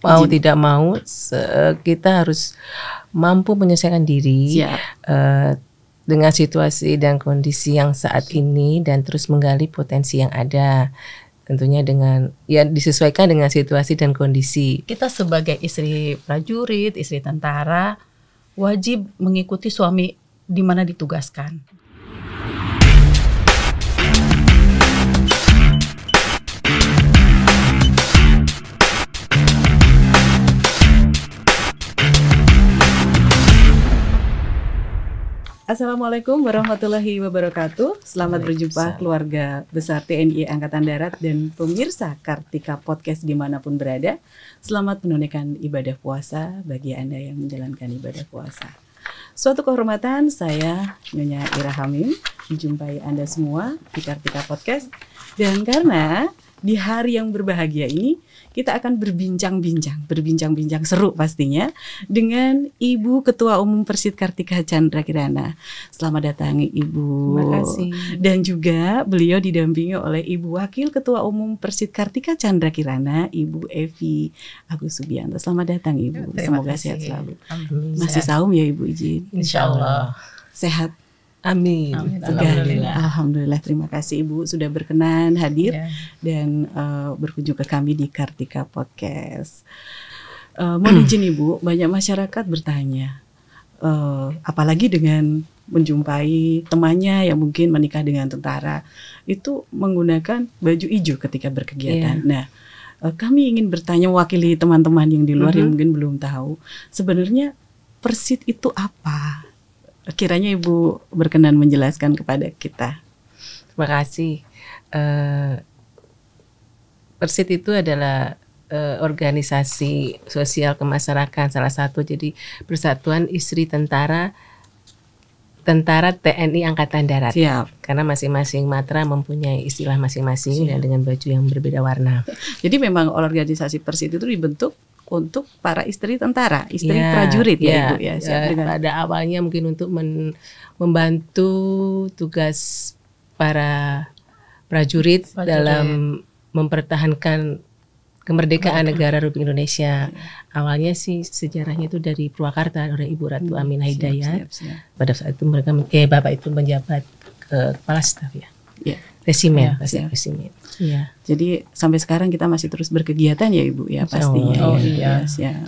mau tidak mau kita harus mampu menyesuaikan diri dengan situasi dan kondisi yang saat ini dan terus menggali potensi yang ada. Tentunya dengan disesuaikan dengan situasi dan kondisi. Kita sebagai istri prajurit, istri tentara wajib mengikuti suami di mana ditugaskan. Assalamualaikum warahmatullahi wabarakatuh. Selamat berjumpa keluarga besar TNI Angkatan Darat dan pemirsa Kartika Podcast dimanapun berada. Selamat menunaikan ibadah puasa bagi Anda yang menjalankan ibadah puasa. Suatu kehormatan saya Nyonya Ira Hamim menjumpai Anda semua di Kartika Podcast. Dan karena di hari yang berbahagia ini kita akan berbincang-bincang seru pastinya dengan Ibu Ketua Umum Persit Kartika Chandra Kirana. Selamat datang Ibu. Terima kasih. Dan juga beliau didampingi oleh Ibu Wakil Ketua Umum Persit Kartika Chandra Kirana, Ibu Evi Agus Subianto. Selamat datang Ibu. Semoga sehat selalu. Amin. Masih saum ya Ibu izin? Insyaallah. Sehat. Amin. Alhamdulillah. Terima kasih Ibu sudah berkenan hadir dan berkunjung ke kami di Kartika Podcast. Mohon izin Ibu, banyak masyarakat bertanya, apalagi dengan menjumpai temannya yang mungkin menikah dengan tentara, itu menggunakan baju hijau ketika berkegiatan. Nah, kami ingin bertanya mewakili teman-teman yang di luar yang mungkin belum tahu, sebenarnya Persit itu apa? Kiranya Ibu berkenan menjelaskan kepada kita. Terima kasih. Persit itu adalah organisasi sosial kemasyarakatan salah satu, jadi Persatuan Istri Tentara TNI Angkatan Darat. Siap. Karena masing-masing matra mempunyai istilah masing-masing dan dengan baju yang berbeda warna. Jadi memang organisasi Persit itu dibentuk untuk para istri tentara, istri prajurit ya Ibu ya. Pada awalnya mungkin untuk membantu tugas para prajurit dalam mempertahankan kemerdekaan negara Republik Indonesia. Awalnya sih sejarahnya itu dari Purwakarta oleh Ibu Ratu Aminah Hidayat. Pada saat itu mereka Bapak itu menjabat kepala staf resimen. Iya. Jadi sampai sekarang kita masih terus berkegiatan ya Ibu ya pastinya.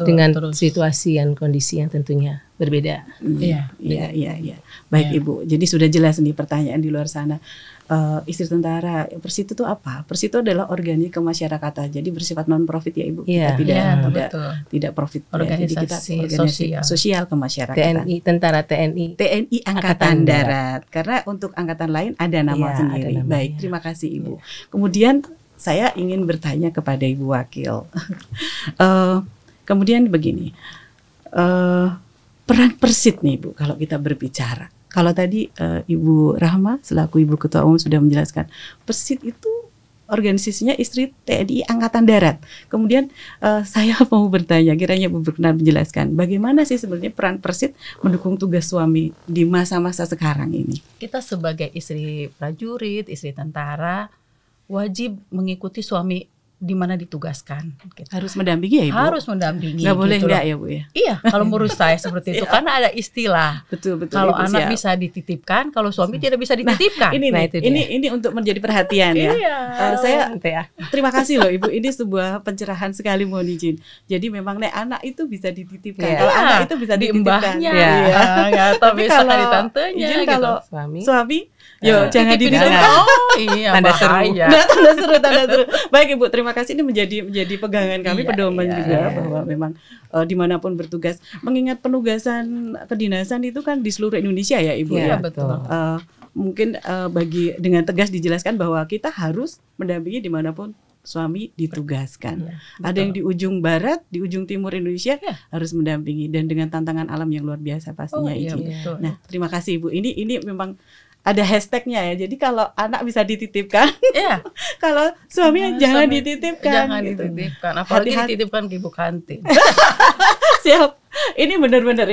Dengan situasi dan kondisi yang tentunya berbeda. Iya. Baik Ibu. Jadi sudah jelas nih pertanyaan di luar sana. Istri tentara Persit itu apa? Persit itu adalah organisasi kemasyarakatan. Jadi bersifat non profit ya Ibu. Kita tidak profit. Jadi kita organisasi sosial kemasyarakatan. TNI Angkatan Darat. Karena untuk angkatan lain ada nama sendiri. Baik, terima kasih Ibu. Kemudian saya ingin bertanya kepada Ibu Wakil. Kemudian begini, peran Persit nih Bu, kalau kita berbicara. Kalau tadi Ibu Rahma selaku Ibu Ketua Umum sudah menjelaskan, Persit itu organisasinya istri TNI Angkatan Darat. Kemudian saya mau bertanya, kiranya Ibu berkenan menjelaskan, bagaimana sih sebenarnya peran Persit mendukung tugas suami di masa-masa sekarang ini? Kita sebagai istri prajurit, istri tentara wajib mengikuti suami di mana ditugaskan. Harus mendampingi ya Ibu? Harus mendampingi. Nggak boleh enggak ya Bu ya? Iya, kalau menurut saya seperti itu. Karena ada istilah. Betul. Kalau Ibu, anak bisa dititipkan, kalau suami tidak bisa dititipkan. Ini untuk menjadi perhatian ya. Saya terima kasih loh Ibu. Ini sebuah pencerahan sekali, mohon izin. Jadi memang anak itu bisa dititipkan. Kalau anak itu bisa dititipkan. Tapi kalau di tantenya kalau suami jangan dititipkan. Tanda seru. Baik Ibu, terima kasih. Ini menjadi pegangan kami, pedoman juga bahwa memang dimanapun bertugas, mengingat penugasan kedinasan itu kan di seluruh Indonesia ya Ibu ya. Betul. Mungkin dengan tegas dijelaskan bahwa kita harus mendampingi dimanapun suami ditugaskan. Ada yang di ujung barat, di ujung timur Indonesia harus mendampingi, dan dengan tantangan alam yang luar biasa pastinya Nah, terima kasih Ibu. Ini memang ada hashtagnya ya. Jadi kalau anak bisa dititipkan, kalau suami jangan dititipkan. Jangan dititipkan, apalagi dititipkan ke ibu kantin. Siap. Ini benar-benar.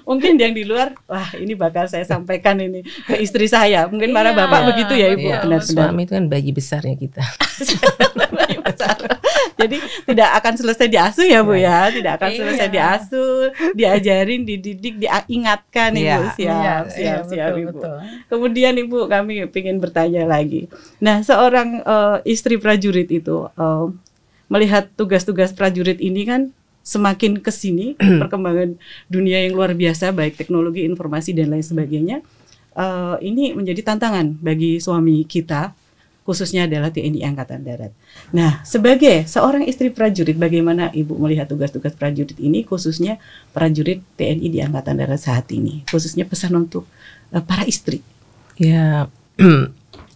Mungkin yang di luar, wah ini bakal saya sampaikan ini ke istri saya. Mungkin para bapak begitu ya Ibu. Iya, Benar-benar. suami itu kan bayi besarnya kita. Bayi besar. Jadi tidak akan selesai diasuh ya Bu ya. Tidak akan selesai diasuh, diajarin, dididik, diingatkan Ibu. Siap Ibu. Betul. Kemudian Ibu, kami ingin bertanya lagi. Nah, seorang istri prajurit itu melihat tugas-tugas prajurit ini kan semakin kesini perkembangan dunia yang luar biasa, baik teknologi, informasi dan lain sebagainya. Ini menjadi tantangan bagi suami kita, khususnya adalah TNI Angkatan Darat. Nah, sebagai seorang istri prajurit, bagaimana Ibu melihat tugas-tugas prajurit ini, khususnya prajurit TNI di Angkatan Darat saat ini, khususnya pesan untuk para istri? Ya,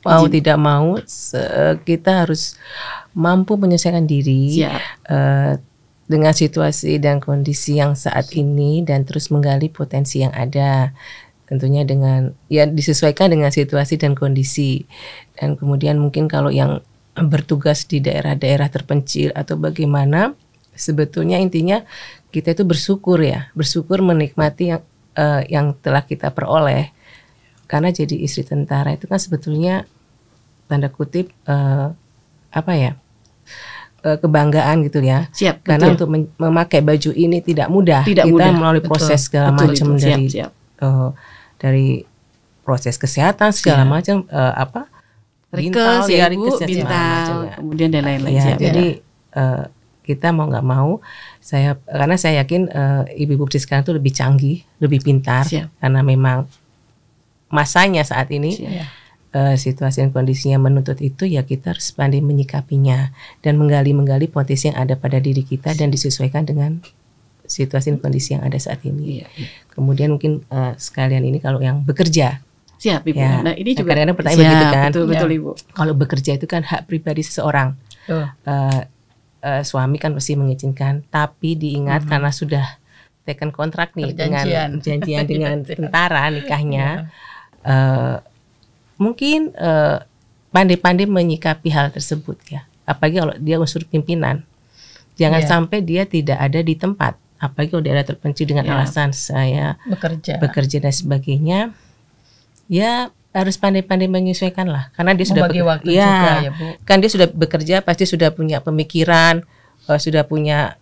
mau tidak mau kita harus mampu menyesuaikan diri dengan situasi dan kondisi yang saat ini dan terus menggali potensi yang ada. Tentunya dengan disesuaikan dengan situasi dan kondisi. Dan kemudian mungkin kalau yang bertugas di daerah-daerah terpencil atau bagaimana, sebetulnya intinya kita itu bersyukur menikmati yang telah kita peroleh. Karena jadi istri tentara itu kan sebetulnya tanda kutip kebanggaan gitu ya. Siap, karena betul. untuk memakai baju ini tidak mudah. Kita melalui proses segala macam dari proses kesehatan segala macam bintal, kemudian dan lain-lain. Ya, jadi kita mau nggak mau, karena saya yakin ibu-ibu sekarang itu lebih canggih, lebih pintar, karena memang masanya saat ini. Situasi dan kondisinya menuntut itu, ya kita harus pandai menyikapinya dan menggali potensi yang ada pada diri kita dan disesuaikan dengan situasi dan kondisi yang ada saat ini. Kemudian mungkin sekalian ini kalau yang bekerja, siap Ibu. Ya, nah ini juga kadang-kadang pertanyaan begitu kan. Betul Ibu. Kalau bekerja itu kan hak pribadi seseorang. Suami kan pasti mengizinkan, tapi diingat karena sudah tekan kontrak nih dengan janjian dengan tentara nikahnya. Mungkin pandai-pandai menyikapi hal tersebut ya. Apalagi kalau dia unsur pimpinan, jangan sampai dia tidak ada di tempat. Apalagi kalau daerah terpencil dengan alasan saya bekerja dan sebagainya. Ya harus pandai-pandai menyesuaikan lah. Karena dia sudah waktu juga ya Bu. Kan dia sudah bekerja, pasti sudah punya pemikiran, sudah punya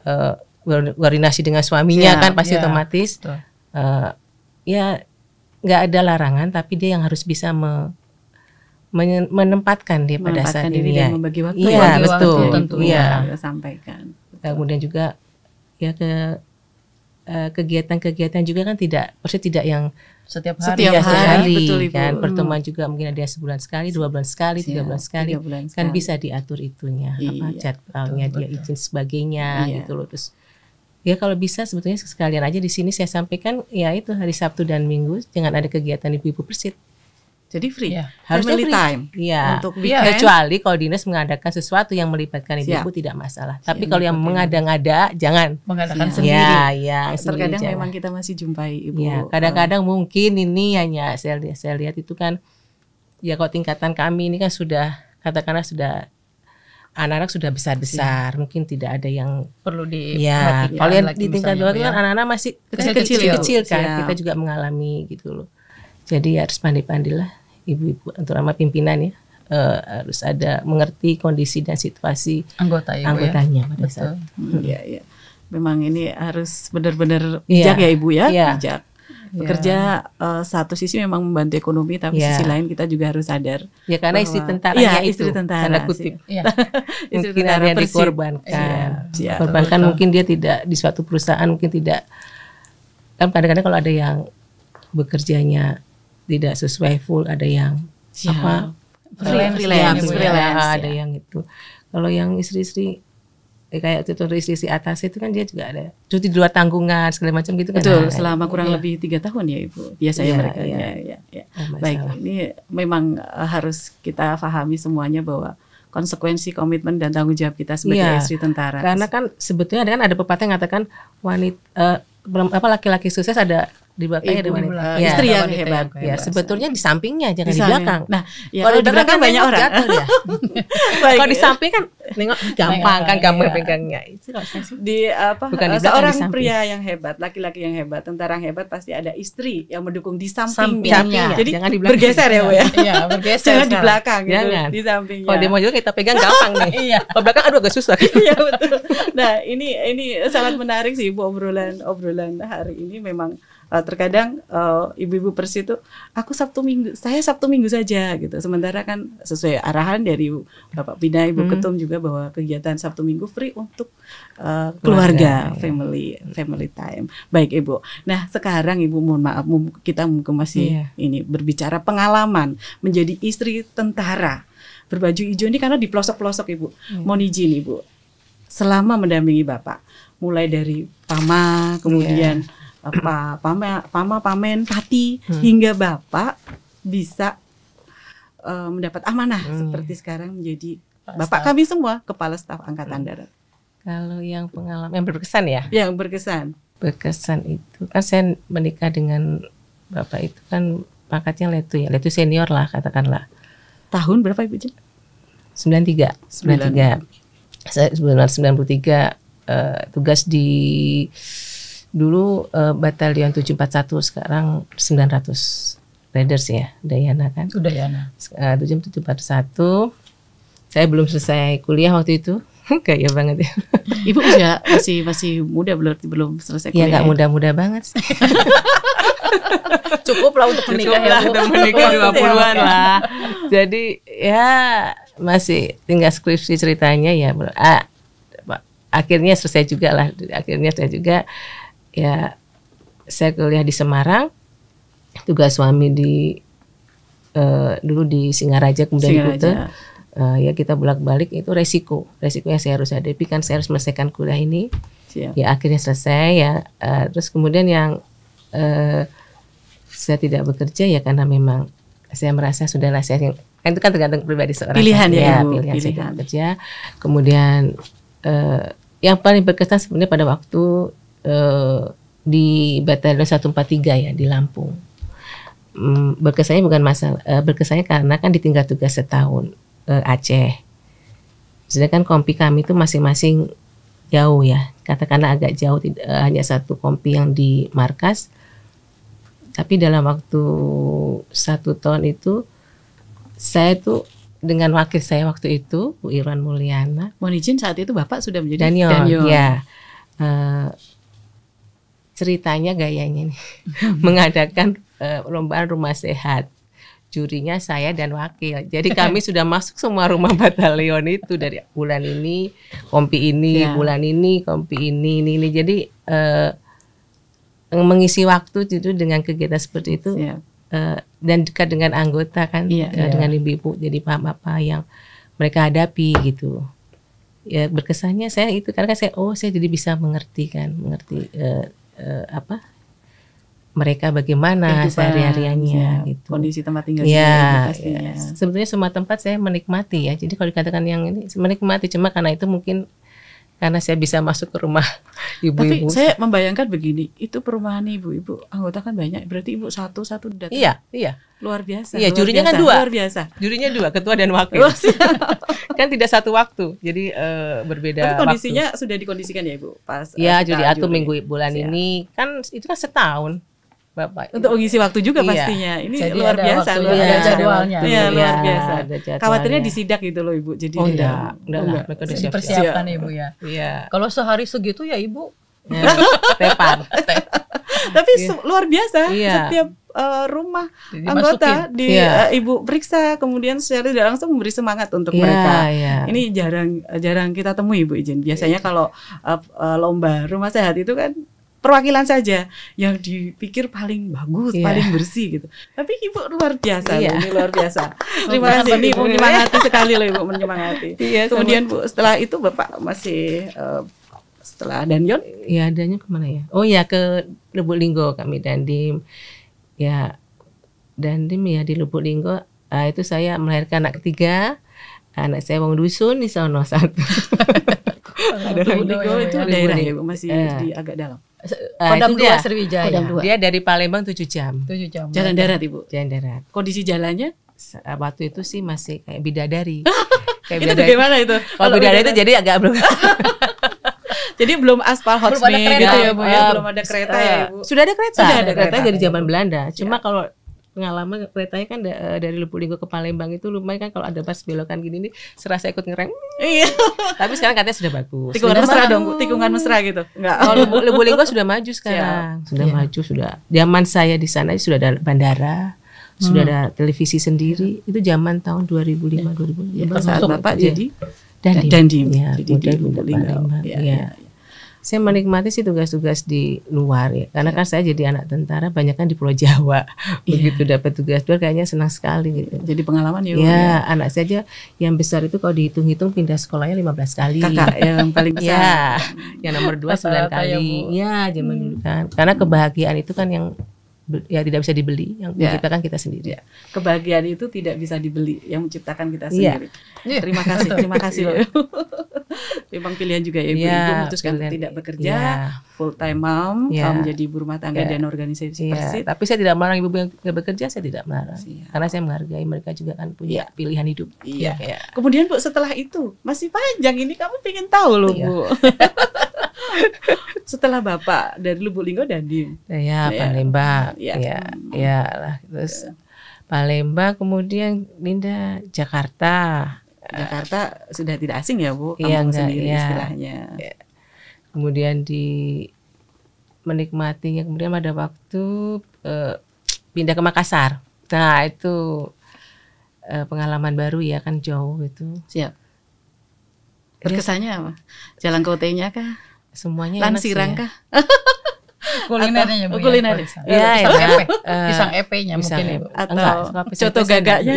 koordinasi dengan suaminya kan pasti otomatis. Ya nggak ada larangan, tapi dia yang harus bisa menempatkan dia pada saat ini dan membagi waktu. Iya, betul. Tentunya sampaikan. Kemudian juga ya kegiatan-kegiatan juga kan tidak yang setiap hari betul, kan. Pertemuan juga mungkin ada sebulan sekali, 2 bulan sekali, 3 bulan sekali. Kan bisa diatur itunya, jadwalnya dia izin sebagainya gitu loh. Terus ya kalau bisa sebetulnya sekalian aja di sini saya sampaikan ya itu hari Sabtu dan Minggu jangan ada kegiatan ibu-ibu persit. Jadi free, harus family time. Iya. Untuk weekend. Kecuali kalau dinas mengadakan sesuatu yang melibatkan ibu-ibu tidak masalah. Tapi kalau yang mengada-ngada jangan mengadakan sendiri. Ya, terkadang memang kita masih jumpai Ibu. Ya, kadang-kadang mungkin ini hanya saya lihat itu kan ya kalau tingkatan kami ini kan sudah katakanlah sudah anak-anak sudah besar-besar, mungkin tidak ada yang perlu diperhatikan. Kalau yang di tingkat bawah kan anak-anak masih kecil-kecil kan, kita juga mengalami gitu loh. Jadi harus pandai-pandai lah ibu-ibu, terutama pimpinan ya, harus ada mengerti kondisi dan situasi anggotanya pada saat. Iya. Memang ini harus benar-benar bijak ya Ibu ya, bijak. Bekerja satu sisi memang membantu ekonomi, tapi sisi lain kita juga harus sadar. Ya karena istri tentaranya itu, istri tentara, tanda kutip. Istri mungkin ada yang dikorbankan. Korbankan mungkin dia tidak di suatu perusahaan, mungkin tidak. Kan kadang-kadang kalau ada yang bekerjanya tidak sesuai full, ada yang freelance, ada yang itu. Kalau yang istri-istri kayak istri atas itu kan dia juga ada cuti di luar tanggungan segala macam gitu kan. Betul, selama kurang lebih 3 tahun ya Ibu biasanya mereka. Baik, ini memang harus kita pahami semuanya bahwa konsekuensi, komitmen dan tanggung jawab kita sebagai istri tentara. Karena kan sebetulnya ada pepatah yang mengatakan laki-laki sukses ada Di belakangnya ada wanita. Ya, istri yang wanita hebat. Ya, sebetulnya di sampingnya, jangan di Misalnya. belakang. Nah, ya, kalau di belakang kan banyak orang. Gatel ya. Baik. Kalau di samping kan nengok gampang kan gampang Iya. pegangnya. Itu kalau saya sih. Di apa? Bukan di belakang, seorang di samping. pria yang hebat, laki-laki yang hebat, tentara yang hebat pasti ada istri yang mendukung di Sampingnya. sampingnya. Jadi Jangan di belakang. bergeser ya, Bu ya. Iya, bergeser. Jangan di sekarang. belakang gitu, Jangan. di sampingnya. Kalau dia mau juga kita pegang gampang nih. Iya. Kalau belakang aduh agak susah. Iya betul. Nah ini sangat menarik sih Bu, obrolan hari ini memang terkadang ibu-ibu pers itu saya Sabtu Minggu saja gitu. Sementara kan sesuai arahan dari Bapak Bina, Ibu Ketum juga bahwa kegiatan Sabtu Minggu free untuk keluarga, family time. Baik Ibu. Nah sekarang Ibu mohon maaf kita mungkin masih ini berbicara pengalaman menjadi istri tentara berbaju hijau ini karena di pelosok-pelosok Ibu. Mohon izin Ibu. Selama mendampingi Bapak, mulai dari Pama, kemudian Pamen, Pati, hingga Bapak bisa mendapat amanah seperti sekarang menjadi Bapak kami semua Kepala Staf Angkatan Darat. Kalau yang pengalaman yang berkesan ya? Yang berkesan. Berkesan itu kan saya menikah dengan Bapak itu kan pangkatnya Letu senior lah katakanlah. Tahun berapa Ibu Jen? 93. Saya sebenarnya 93 tugas di dulu batalion 741, sekarang 900 Raiders ya, Dayana kan. Udayana. 741. Saya belum selesai kuliah waktu itu. Kayak banget ya. Ibu usia masih muda, belum selesai kuliah. Ya nggak muda-muda banget sih. Cukup lah untuk menikah ya, Bu. Untuk menikah 20-an lah. Jadi ya masih tinggal skripsi ceritanya ya. Akhirnya selesai juga lah. Ya saya kuliah di Semarang, tugas suami dulu di Singaraja, kemudian di Kute. Ya kita bolak-balik itu resiko yang saya harus hadapi kan, saya harus selesaikan kuliah ini. Siap. Ya akhirnya selesai ya. Terus kemudian yang saya tidak bekerja ya karena memang saya merasa sudahlah saya kan itu kan tergantung pribadi seorang. Pilihan ya, Ibu. Pilihan saya tidak bekerja. Kemudian yang paling berkesan sebenarnya pada waktu di Batalion 143 ya di Lampung. Berkesannya bukan masalah, berkesannya karena kan ditinggal tugas setahun Aceh. Sedangkan kompi kami itu masing-masing jauh ya, katakanlah agak jauh, hanya satu kompi yang di markas. Tapi dalam waktu 1 tahun itu saya tuh dengan wakil saya waktu itu Bu Irwan Mulyana. Mohon izin saat itu Bapak sudah menjadi Danyon. Ya. Ceritanya gayanya nih mengadakan perlombaan rumah sehat. Jurinya saya dan wakil. Jadi kami sudah masuk semua rumah batalion itu dari bulan ini kompi ini, bulan ini kompi ini. Jadi mengisi waktu itu dengan kegiatan seperti itu dan dekat dengan anggota kan, dengan ibu-ibu, jadi paham apa yang mereka hadapi gitu. Ya berkesannya saya itu karena saya jadi bisa mengerti mereka bagaimana sehari-harianya gitu. Kondisi tempat tinggal pastinya. Sebetulnya semua tempat saya menikmati ya. Jadi kalau dikatakan yang ini menikmati, cuma karena itu mungkin karena saya bisa masuk ke rumah ibu-ibu. Tapi saya membayangkan begini, itu perumahan ibu-ibu anggota kan banyak, berarti ibu satu datang. Iya. Luar biasa. Iya, jurinya kan 2. Luar biasa. Jurinya 2, ketua dan wakil. Kan tidak satu waktu, jadi berbeda. Tapi kondisinya waktu. Sudah dikondisikan ya Ibu pas. Iya, juri aku bulan ini kan itu kan setahun. Bapak. Untuk mengisi waktu juga pastinya. Ini jadi luar biasa, luar biasa jadwalnya. Iya, luar biasa. Jadwalnya. Khawatirnya disidak gitu loh Ibu. Jadi enggak. Mereka udah dipersiapkan Ibu ya. Iya. Kalau sehari segitu ya Ibu tepar. Tapi luar biasa. Setiap rumah anggota Ibu periksa, kemudian secara tidak langsung memberi semangat untuk mereka. Ini jarang kita temui Ibu izin. Biasanya kalau lomba rumah sehat itu kan perwakilan saja yang dipikir paling bagus, paling bersih gitu. Tapi Ibu luar biasa loh, ini luar biasa. Terima kasih, ini menyemangati sekali loh Ibu, menyemangati. Kemudian Bu, setelah itu Bapak masih setelah Danyon? Ya, Danyon kemana ya? Oh ya, ke Lubuk Linggo kami Dandim. Ya, Dandim ya di Lubuk Linggo. Itu saya melahirkan anak ketiga. Anak saya wong dusun di sono 1. Lubuk Linggo itu daerah ya Bu, masih di agak dalam. Kodam itu 2 dia. Sriwijaya. Kodam 2. Dia dari Palembang 7 jam. 7 jam. Jalan darat Ibu. Jalan darat. Kondisi jalannya Waktu itu sih masih kayak bidadari. Kayak itu bagaimana itu? Kalau bidadari itu jadi agak belum. Jadi belum aspal hot Belum ada mix kereta gitu ya ya, Bu Bu, ya, ya? belum ada kereta ya Ibu. Sudah ada kereta. Sudah ada kereta dari ya. zaman Belanda. Cuma kalau pengalaman keretanya kan dari Lubuk Linggau ke Palembang itu lumayan kan, kalau ada pas belokan gini nih serasa ikut ngerem. Iya. Tapi sekarang katanya sudah bagus. Tikungan Sudah mesra maju. dong Bu, tikungan mesra gitu. Enggak. Kalau Lubuk Linggau sudah maju sekarang. Sudah Iya. maju, sudah. Zaman saya di sana sudah ada bandara. Sudah ada televisi sendiri. Itu zaman tahun 2005 2006. Ya, saat Bapak jadi Dandim. jadi Ya, di kemudian Lubuk pindah Linggau. Palembang. Ya, Ya. ya. Saya menikmati sih tugas-tugas di luar ya. Karena kan saya jadi anak tentara, banyak kan di Pulau Jawa. Begitu dapat tugas luar kayaknya senang sekali gitu. Jadi pengalaman ya Bu. Ya, anak saya aja yang besar itu kalau dihitung-hitung pindah sekolahnya 15 kali. Kakak yang paling besar. Ya, yang nomor 2 9 Rata-rata ya, kali. Bu. Ya, zaman dulu kan. Karena kebahagiaan itu kan yang ya tidak bisa dibeli, yang Ya. menciptakan kita sendiri. Ya. Kebahagiaan itu tidak bisa dibeli, yang menciptakan kita Iya. sendiri. Terima kasih loh. Memang pilihan juga ya Ibu. Iya, Ibu memutuskan pilihan. tidak bekerja, Iya. full time mom, Iya. menjadi ibu rumah tangga Iya. dan organisasi Iya, Persit. tapi saya tidak melarang ibu yang nggak bekerja, saya tidak melarang. Iya. Karena saya menghargai mereka juga kan punya pilihan hidup. Iya. Ya. Kemudian Bu, setelah itu masih panjang ini, kamu pengen tahu loh Iya. Bu. Setelah Bapak dari Lubuk Linggau Dandim. Ya, Iya. Palembang. Iya. Ya, ya lah. Terus Palembang, kemudian pindah Jakarta. Jakarta sudah tidak asing ya Bu, kampung Iya, enggak, sendiri iya. istilahnya. Kemudian menikmatinya, kemudian ada waktu pindah ke Makassar. Nah, itu pengalaman baru ya, kan jauh itu. Siap. Berkesannya apa? Jalan kotenya kah? Semuanya Lan enak sih Sirang ya. kah? Kulinernya Bu. Kulinernya. Iya, Pisang ya. epe. Pisang epenya pisang mungkin epe. Ibu. Atau Enggak, suka pisang coto epe saya gagaknya?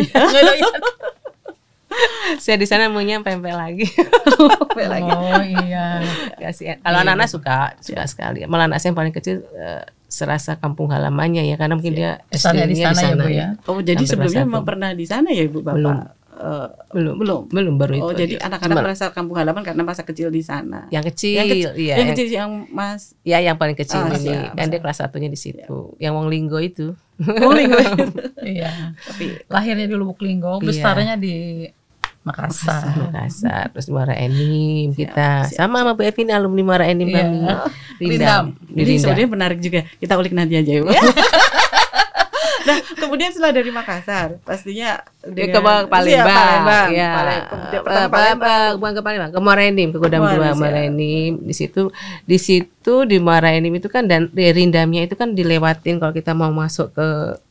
Saya di sana maunya pempek lagi. Lagi. Oh iya. Kasihan. Kalau anak-anak suka sekali. Malah anak saya yang paling kecil serasa kampung halamannya ya, karena mungkin dia Besarnya di SD-nya sana ya Bu ya. Oh, jadi Sampai sebelumnya kelas memang 1. pernah di sana ya Ibu Bapak? Belum. Baru itu. Oh, jadi aja. anak-anak Cuma merasa kampung halaman karena masa kecil di sana. yang kecil, iya, yang kecil yang Mas ya yang paling kecil Oh, ini siap. kan dia kelas 1-nya di situ. Yang Wong Linggo itu. Linggo. Iya. Tapi Lahirnya di Lubuk Linggau, Iya. besarnya di Makassar. Makassar, terus Muara Enim kita siap. sama Bu Evin alumni Muara Enim Iya. kami. Rindam. Di ini Rindam. sebenarnya menarik juga. Kita ulik nanti aja ya Bu. Nah, kemudian setelah dari Makassar, pastinya Dia ke Palembang, Iya, Palembang. ya. Kemudian pertama Palembang. Bukan ke Palembang, ke Muara Enim, ke Kodam Muara, 2 Muara siap. Enim. Di situ di Muara Enim itu kan, dan di Rindamnya itu kan dilewatin kalau kita mau masuk ke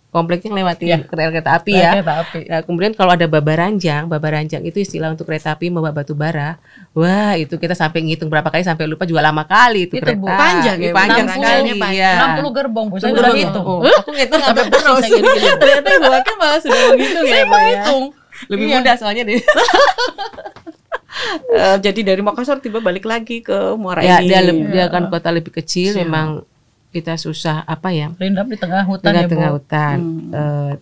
kompleknya, lewatin kereta api ya. Kereta api. Nah, kemudian kalau ada babaranjang itu istilah untuk kereta api membawa batu bara. Wah, itu kita sampai ngitung berapa kali sampai lupa, juga lama kali itu Itu, kereta. Bu, panjang ya, Bu. panjang 60, sekali panjang. ya. 60 gerbong Bu, saya Tunggu udah dulu. hitung. Oh, aku ngitung sampai Sampai terus pusing saya gini. Ternyata Ibu Wakil malah sudah menghitung ya, Saya Bu mau ya. hitung. Lebih Iya. mudah soalnya deh. Jadi dari Makassar tiba balik lagi ke Muara Ya, Enim. dia kan kota lebih kecil, memang kita susah apa ya? Rindam di tengah hutan ya Bu. Tengah hutan,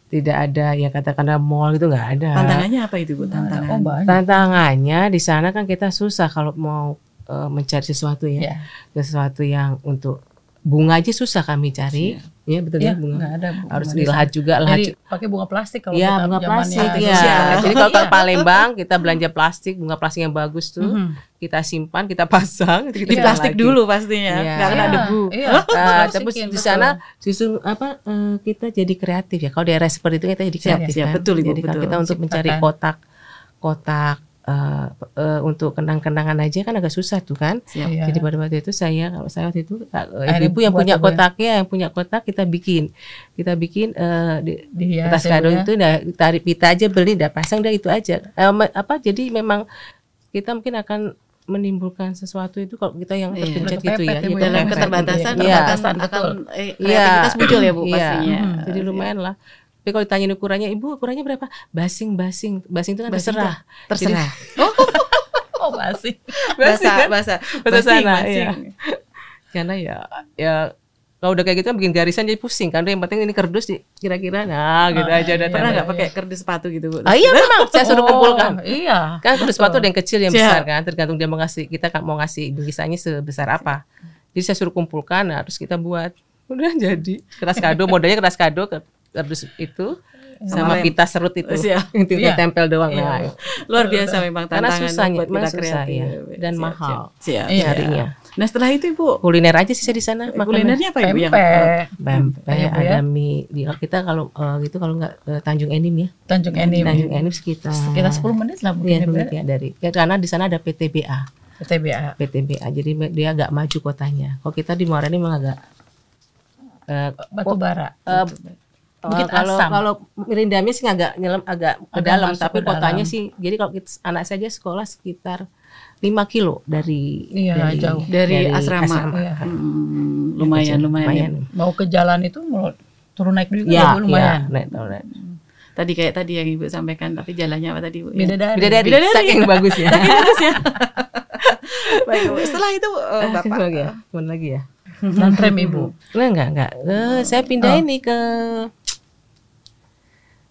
tidak ada ya katakanlah mall itu nggak ada. Tantangannya apa itu Bu? Oh Tantangan. banyak. Tantangannya di sana kan kita susah kalau mau mencari sesuatu ya, Ya. sesuatu yang untuk bunga aja susah kami cari, ya betul ya, Iya, bunga. nggak ada Bu. Harus Bunga di dilahat sana. juga, Jadi lahat. pakai bunga plastik kalau Ya, kita bunga zamannya plastik artis ya. sosial. Jadi kalau ke Iya. Palembang kita belanja plastik, bunga plastik yang bagus tuh, kita simpan, kita pasang, itu kita Di simpan plastik lagi. dulu pastinya, Iya. nggak kena Iya, debu. Iya. Tapi Plastikin, di betul. sana justru kita jadi kreatif ya. Kalau daerah seperti itu kita jadi kreatif siap, kan. betul, Ibu, Jadi kalau betul. kita untuk mencari kotak untuk kenang-kenangan aja kan agak susah tuh kan. Siap. Iya. Jadi pada waktu itu kalau saya waktu itu Akhirnya ibu yang buat punya coba ya. kotaknya, yang punya kotak kita bikin di Dihias kertas ya, kado Bu, ya. itu tarik pita aja, beli, udah pasang, udah itu aja. Jadi memang kita mungkin akan menimbulkan sesuatu itu kalau kita yang Iya. terpencet Bentuk gitu ya. pepet, Iya, Ibu, Dalam pepet. keterbatasan, Iya. akan Iya. kreativitas muncul ya Bu Iya. pastinya. Jadi lumayan lah. Tapi kalau ditanyain ukurannya, ibu ukurannya berapa? Basing itu kan terserah. Terserah. Oh masih. Bahasa sana, basing. iya. Karena ya kalau udah kayak gitu kan bikin garisan jadi pusing kan. Yang penting ini kardus kira-kira, nah gitu aja udah. Pernah tambah. nggak pakai kardus sepatu gitu Bu? Iya memang saya suruh kumpulkan. Iya. Kan kardus sepatu ada yang kecil, yang Siap. besar kan, tergantung dia mau ngasih, kita mau ngasih bingkisannya sebesar apa. Jadi saya suruh kumpulkan, nah, terus kita buat. Udah jadi kertas kado, modalnya kertas kado, kardus itu sama pita serut itu, itu tempel doang. Nah, luar biasa memang tantangan buat kita kreatif dan mahal nyarinya. Nah setelah itu Ibu kuliner aja sih saya di sana. Kulinernya apa Ibu? Pempek, ada mie. Kita kalau gitu kalau nggak Tanjung Enim ya. Tanjung Enim sekitar 10 menit lah mungkin ya, dari karena di sana ada PTBA. Jadi dia agak maju kotanya. Kalau kita di Muara ini memang agak batu bara. Mungkin kalau Rindamnya sih agak nyelam agak ke dalam, tapi kotanya sih. Jadi kalau anak saja sekolah sekitar 5 kilo dari jauh dari asrama. Lumayan. Mau ke jalan itu mau turun naik juga lumayan. Naik. Tadi yang Ibu sampaikan, tapi jalannya apa tadi Bu? Bidadari. Saking bagus ya. Baik Bu. Setelah itu Bapak kemana lagi ya? Non-rem Ibu? Enggak. Saya pindah ini ke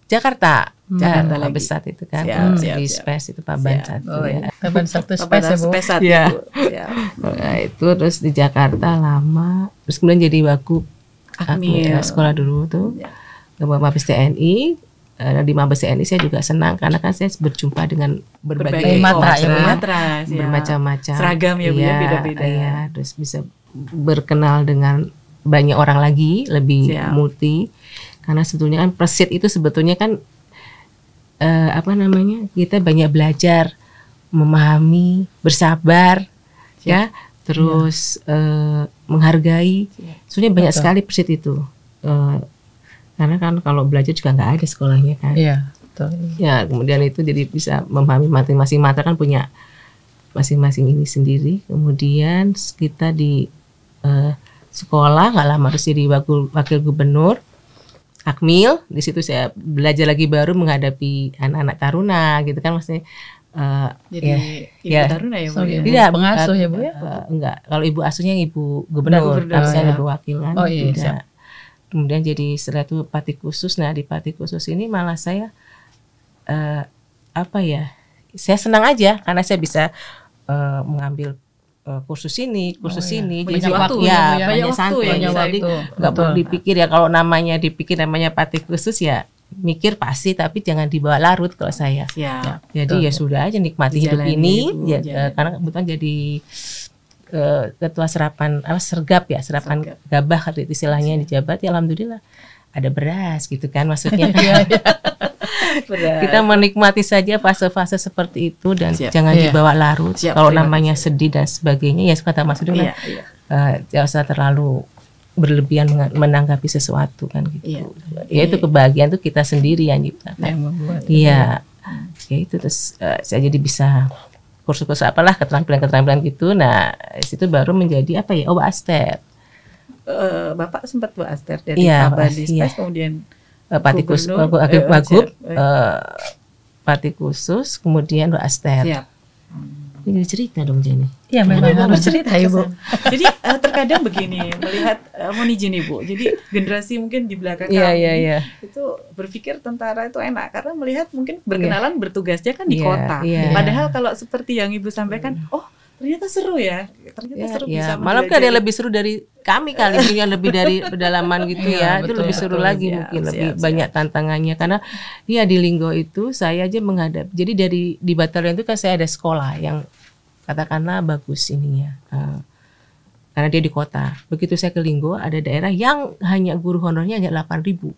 Jakarta lagi. Besar itu kan. Di Space itu Paban 1 ya. Paban 1 Space ya Bu? Ya. Nah, itu terus di Jakarta lama. Terus kemudian jadi Wagub Akmil. Sekolah dulu tuh. Ke Mabes TNI. Di Mabes TNI saya juga senang karena kan saya berjumpa dengan berbagai matra, bermacam-macam seragam ya Bu ya, beda-beda. Ya, terus bisa berkenal dengan banyak orang lagi, lebih multi. Karena sebetulnya kan Persit itu sebetulnya kan kita banyak belajar, memahami, bersabar, ya, terus menghargai. Sebenarnya banyak sekali Persit itu. Karena kan kalau belajar juga nggak ada sekolahnya kan. Iya, betul. Ya, kemudian itu jadi bisa memahami masing-masing mata kan punya masing-masing ini sendiri. Kemudian kita di sekolah nggak lama terus jadi wakil gubernur Akmil. Di situ saya belajar lagi baru menghadapi anak-anak taruna gitu kan, maksudnya. Jadi ibu taruna ya Bu? Tidak, pengasuh ya Bu ya? Enggak. Kalau ibu asuhnya ibu gubernur, tapi saya ibu wakil kan. Oh iya. Kemudian jadi setelah itu Pati Khusus. Nah di Pati Khusus ini malah saya saya senang aja karena saya bisa mengambil kursus ini. Banyak waktu banyak santai. Jadi nggak perlu dipikir ya, kalau namanya Pati Khusus ya mikir pasti, tapi jangan dibawa larut kalau saya. Jadi ya sudah aja nikmati hidup ini. Karena kebetulan jadi ketua serapan sergap gabah istilahnya di Jabat, ya alhamdulillah ada beras gitu kan, maksudnya kita menikmati saja fase-fase seperti itu dan jangan dibawa larut. Kalau namanya sedih dan sebagainya ya kata Mas Udin jangan usah terlalu berlebihan menanggapi sesuatu kan gitu. Ya itu kebahagiaan itu kita sendiri yang nyiptakan. Iya. Ya itu terus saya jadi bisa kursus-kursus apalah keterampilan gitu. Nah, situ baru menjadi Oba Aster. Bapak sempat Bu Aster dari Paban di Space, kemudian Pati Khusus, Wagub, Pati Khusus, kemudian Bu Aster. Ini cerita dong Jenny. Iya memang harus cerita Ibu. Jadi terkadang begini, melihat mohon izin Ibu. Jadi generasi mungkin di belakang kami itu berpikir tentara itu enak karena melihat mungkin berkenalan bertugasnya kan di kota. Padahal kalau seperti yang Ibu sampaikan, ternyata seru ya. Ternyata seru bisa malah kan ada yang lebih seru dari kami kali ini, yang lebih dari pedalaman gitu ya. Itu lebih seru lagi mungkin, lebih banyak tantangannya karena di Linggo itu saya aja menghadap. Jadi di batalion itu kan saya ada sekolah yang katakanlah bagus ininya. Karena dia di kota. Begitu saya ke Linggo ada daerah yang hanya guru honornya hanya 8.000.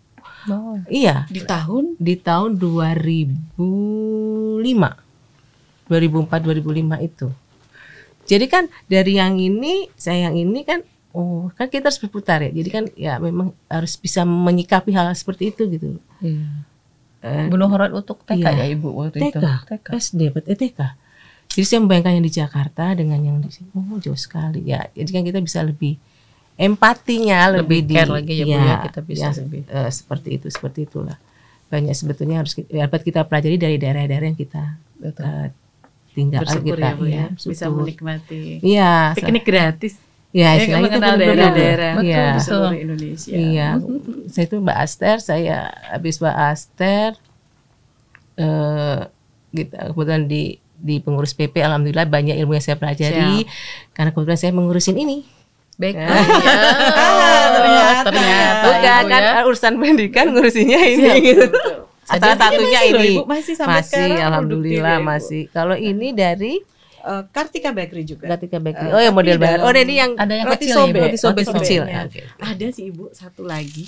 Iya. Di tahun 2005. 2004-2005 itu. Jadi kan dari yang ini, saya yang ini kan, kan kita harus berputar ya. Jadi kan ya memang harus bisa menyikapi hal seperti itu gitu. Belum horat untuk TK ya Ibu waktu itu? TK. SD, TK. Jadi saya membayangkan yang di Jakarta dengan yang di sini, jauh sekali ya. Jadi kan kita bisa lebih empatinya, lebih care lagi ya Bu ya, kita bisa lebih. Seperti itulah. Banyak sebetulnya harus kita pelajari dari daerah-daerah yang kita tinggal bersyukur kita ya Bu ya, bisa menikmati piknik gratis. Ya, mengenal daerah-daerah di seluruh Indonesia. Iya, saya itu Mbak Aster, saya habis Mbak Aster, kebetulan di pengurus PP, alhamdulillah banyak ilmu yang saya pelajari karena kebetulan saya mengurusin ini Bakery. Ternyata. Bukan Ibu kan ya. urusan pendidikan ngurusinya ini Siap, gitu. betul. Salah satunya Masih loh, ini. Ibu, masih sampai sekarang Alhamdulillah produktif ya, Ibu. masih. Kalau ini dari Kartika Bakery juga. Kartika Bakery. Eh, Oh ya tapi model baru. Oh dalam- ini yang Ada yang roti kecil sobek, ya, Bu? roti sobek roti kecil. sobeknya. Oke. Ada sih Ibu satu lagi.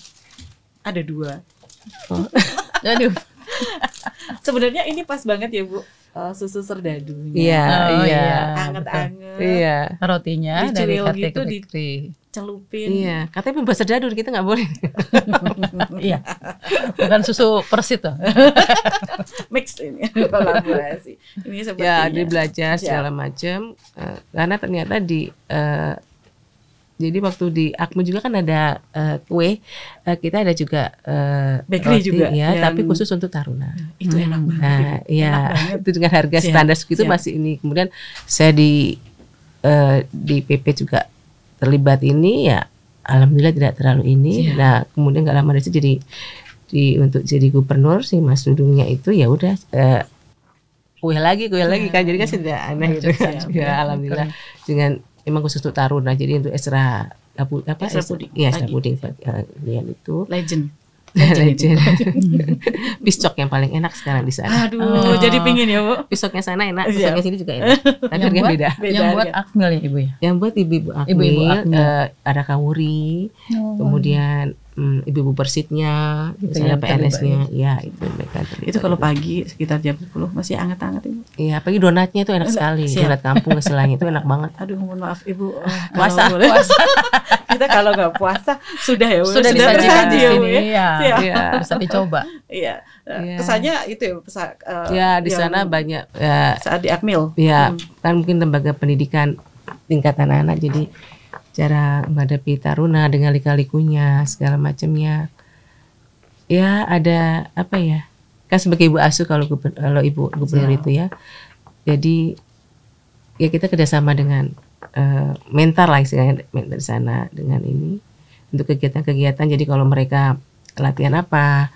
Ada 2. Aduh. Sebenarnya ini pas banget ya Bu. Susu serdadunya. Iya, Oh, iya. iya. Anget-anget. Iya. Rotinya dari Dicuil Kartika gitu, Bakery. Celupin. Iya, katanya pembuat serdadur kita nggak boleh. Iya. Bukan susu persit tuh. Mix ini kolaborasi. Ini sepertinya. Ya, dia belajar Siap. segala macam. Karena ternyata jadi waktu di Akmu juga kan ada kue, kita ada juga Bakery roti, juga, ya, yang- tapi khusus untuk taruna. Itu enak banget. Nah, Enak iya, banget. itu dengan harga Siap, standar segitu siap. masih ini. Kemudian saya di PP juga terlibat ini, ya alhamdulillah tidak terlalu ini. Siap. Nah, kemudian nggak lama dari itu untuk jadi gubernur si Mas Dudungnya itu ya udah kue lagi kan, jadi kan sudah aneh gitu kan. Siap. Ya alhamdullah dengan emang khusus untuk taruna, jadi untuk extra Puding. Iya, extra Lagi. puding kalian itu. Legend. Legend. Piscok yang paling enak sekarang di sana. Aduh, jadi pingin ya Bu. Pisoknya sana enak, Siap. pisoknya sini juga enak. Tapi Yang harganya buat- beda. Beda Yang buat harga. Akmil ya Ibu ya. Yang buat ibu-ibu Akmil, Ibu-ibu Akmil. ada kawuri, kemudian ibu-ibu persitnya, misalnya yang terlibat PNS-nya, ya itu mereka terlibat. Itu kalau pagi sekitar jam 10 masih anget-anget Ibu. Iya, apalagi donatnya itu enak sekali. Siap. Donat kampung istilahnya itu enak banget. Aduh, mohon maaf Ibu. Puasa. Kalau boleh. Kita kalau nggak puasa sudah ya Bu. Sudah disajikan tersaji di ya, Bu, sini ya. ya. Siap. Iya. Bisa dicoba. Iya. Iya. Kesannya itu ya Ya, di yang sana banyak ya, saat di Akmil. ya kan mungkin lembaga pendidikan tingkatan anak, jadi cara menghadapi taruna dengan lika-likunya segala macamnya. Ya ada apa ya? Kan sebagai ibu asuh kalau ibu gubernur Siap. itu ya. Jadi ya kita kerjasama dengan mentor lah istilahnya, mentor di sana dengan ini untuk kegiatan-kegiatan. Jadi kalau mereka latihan apa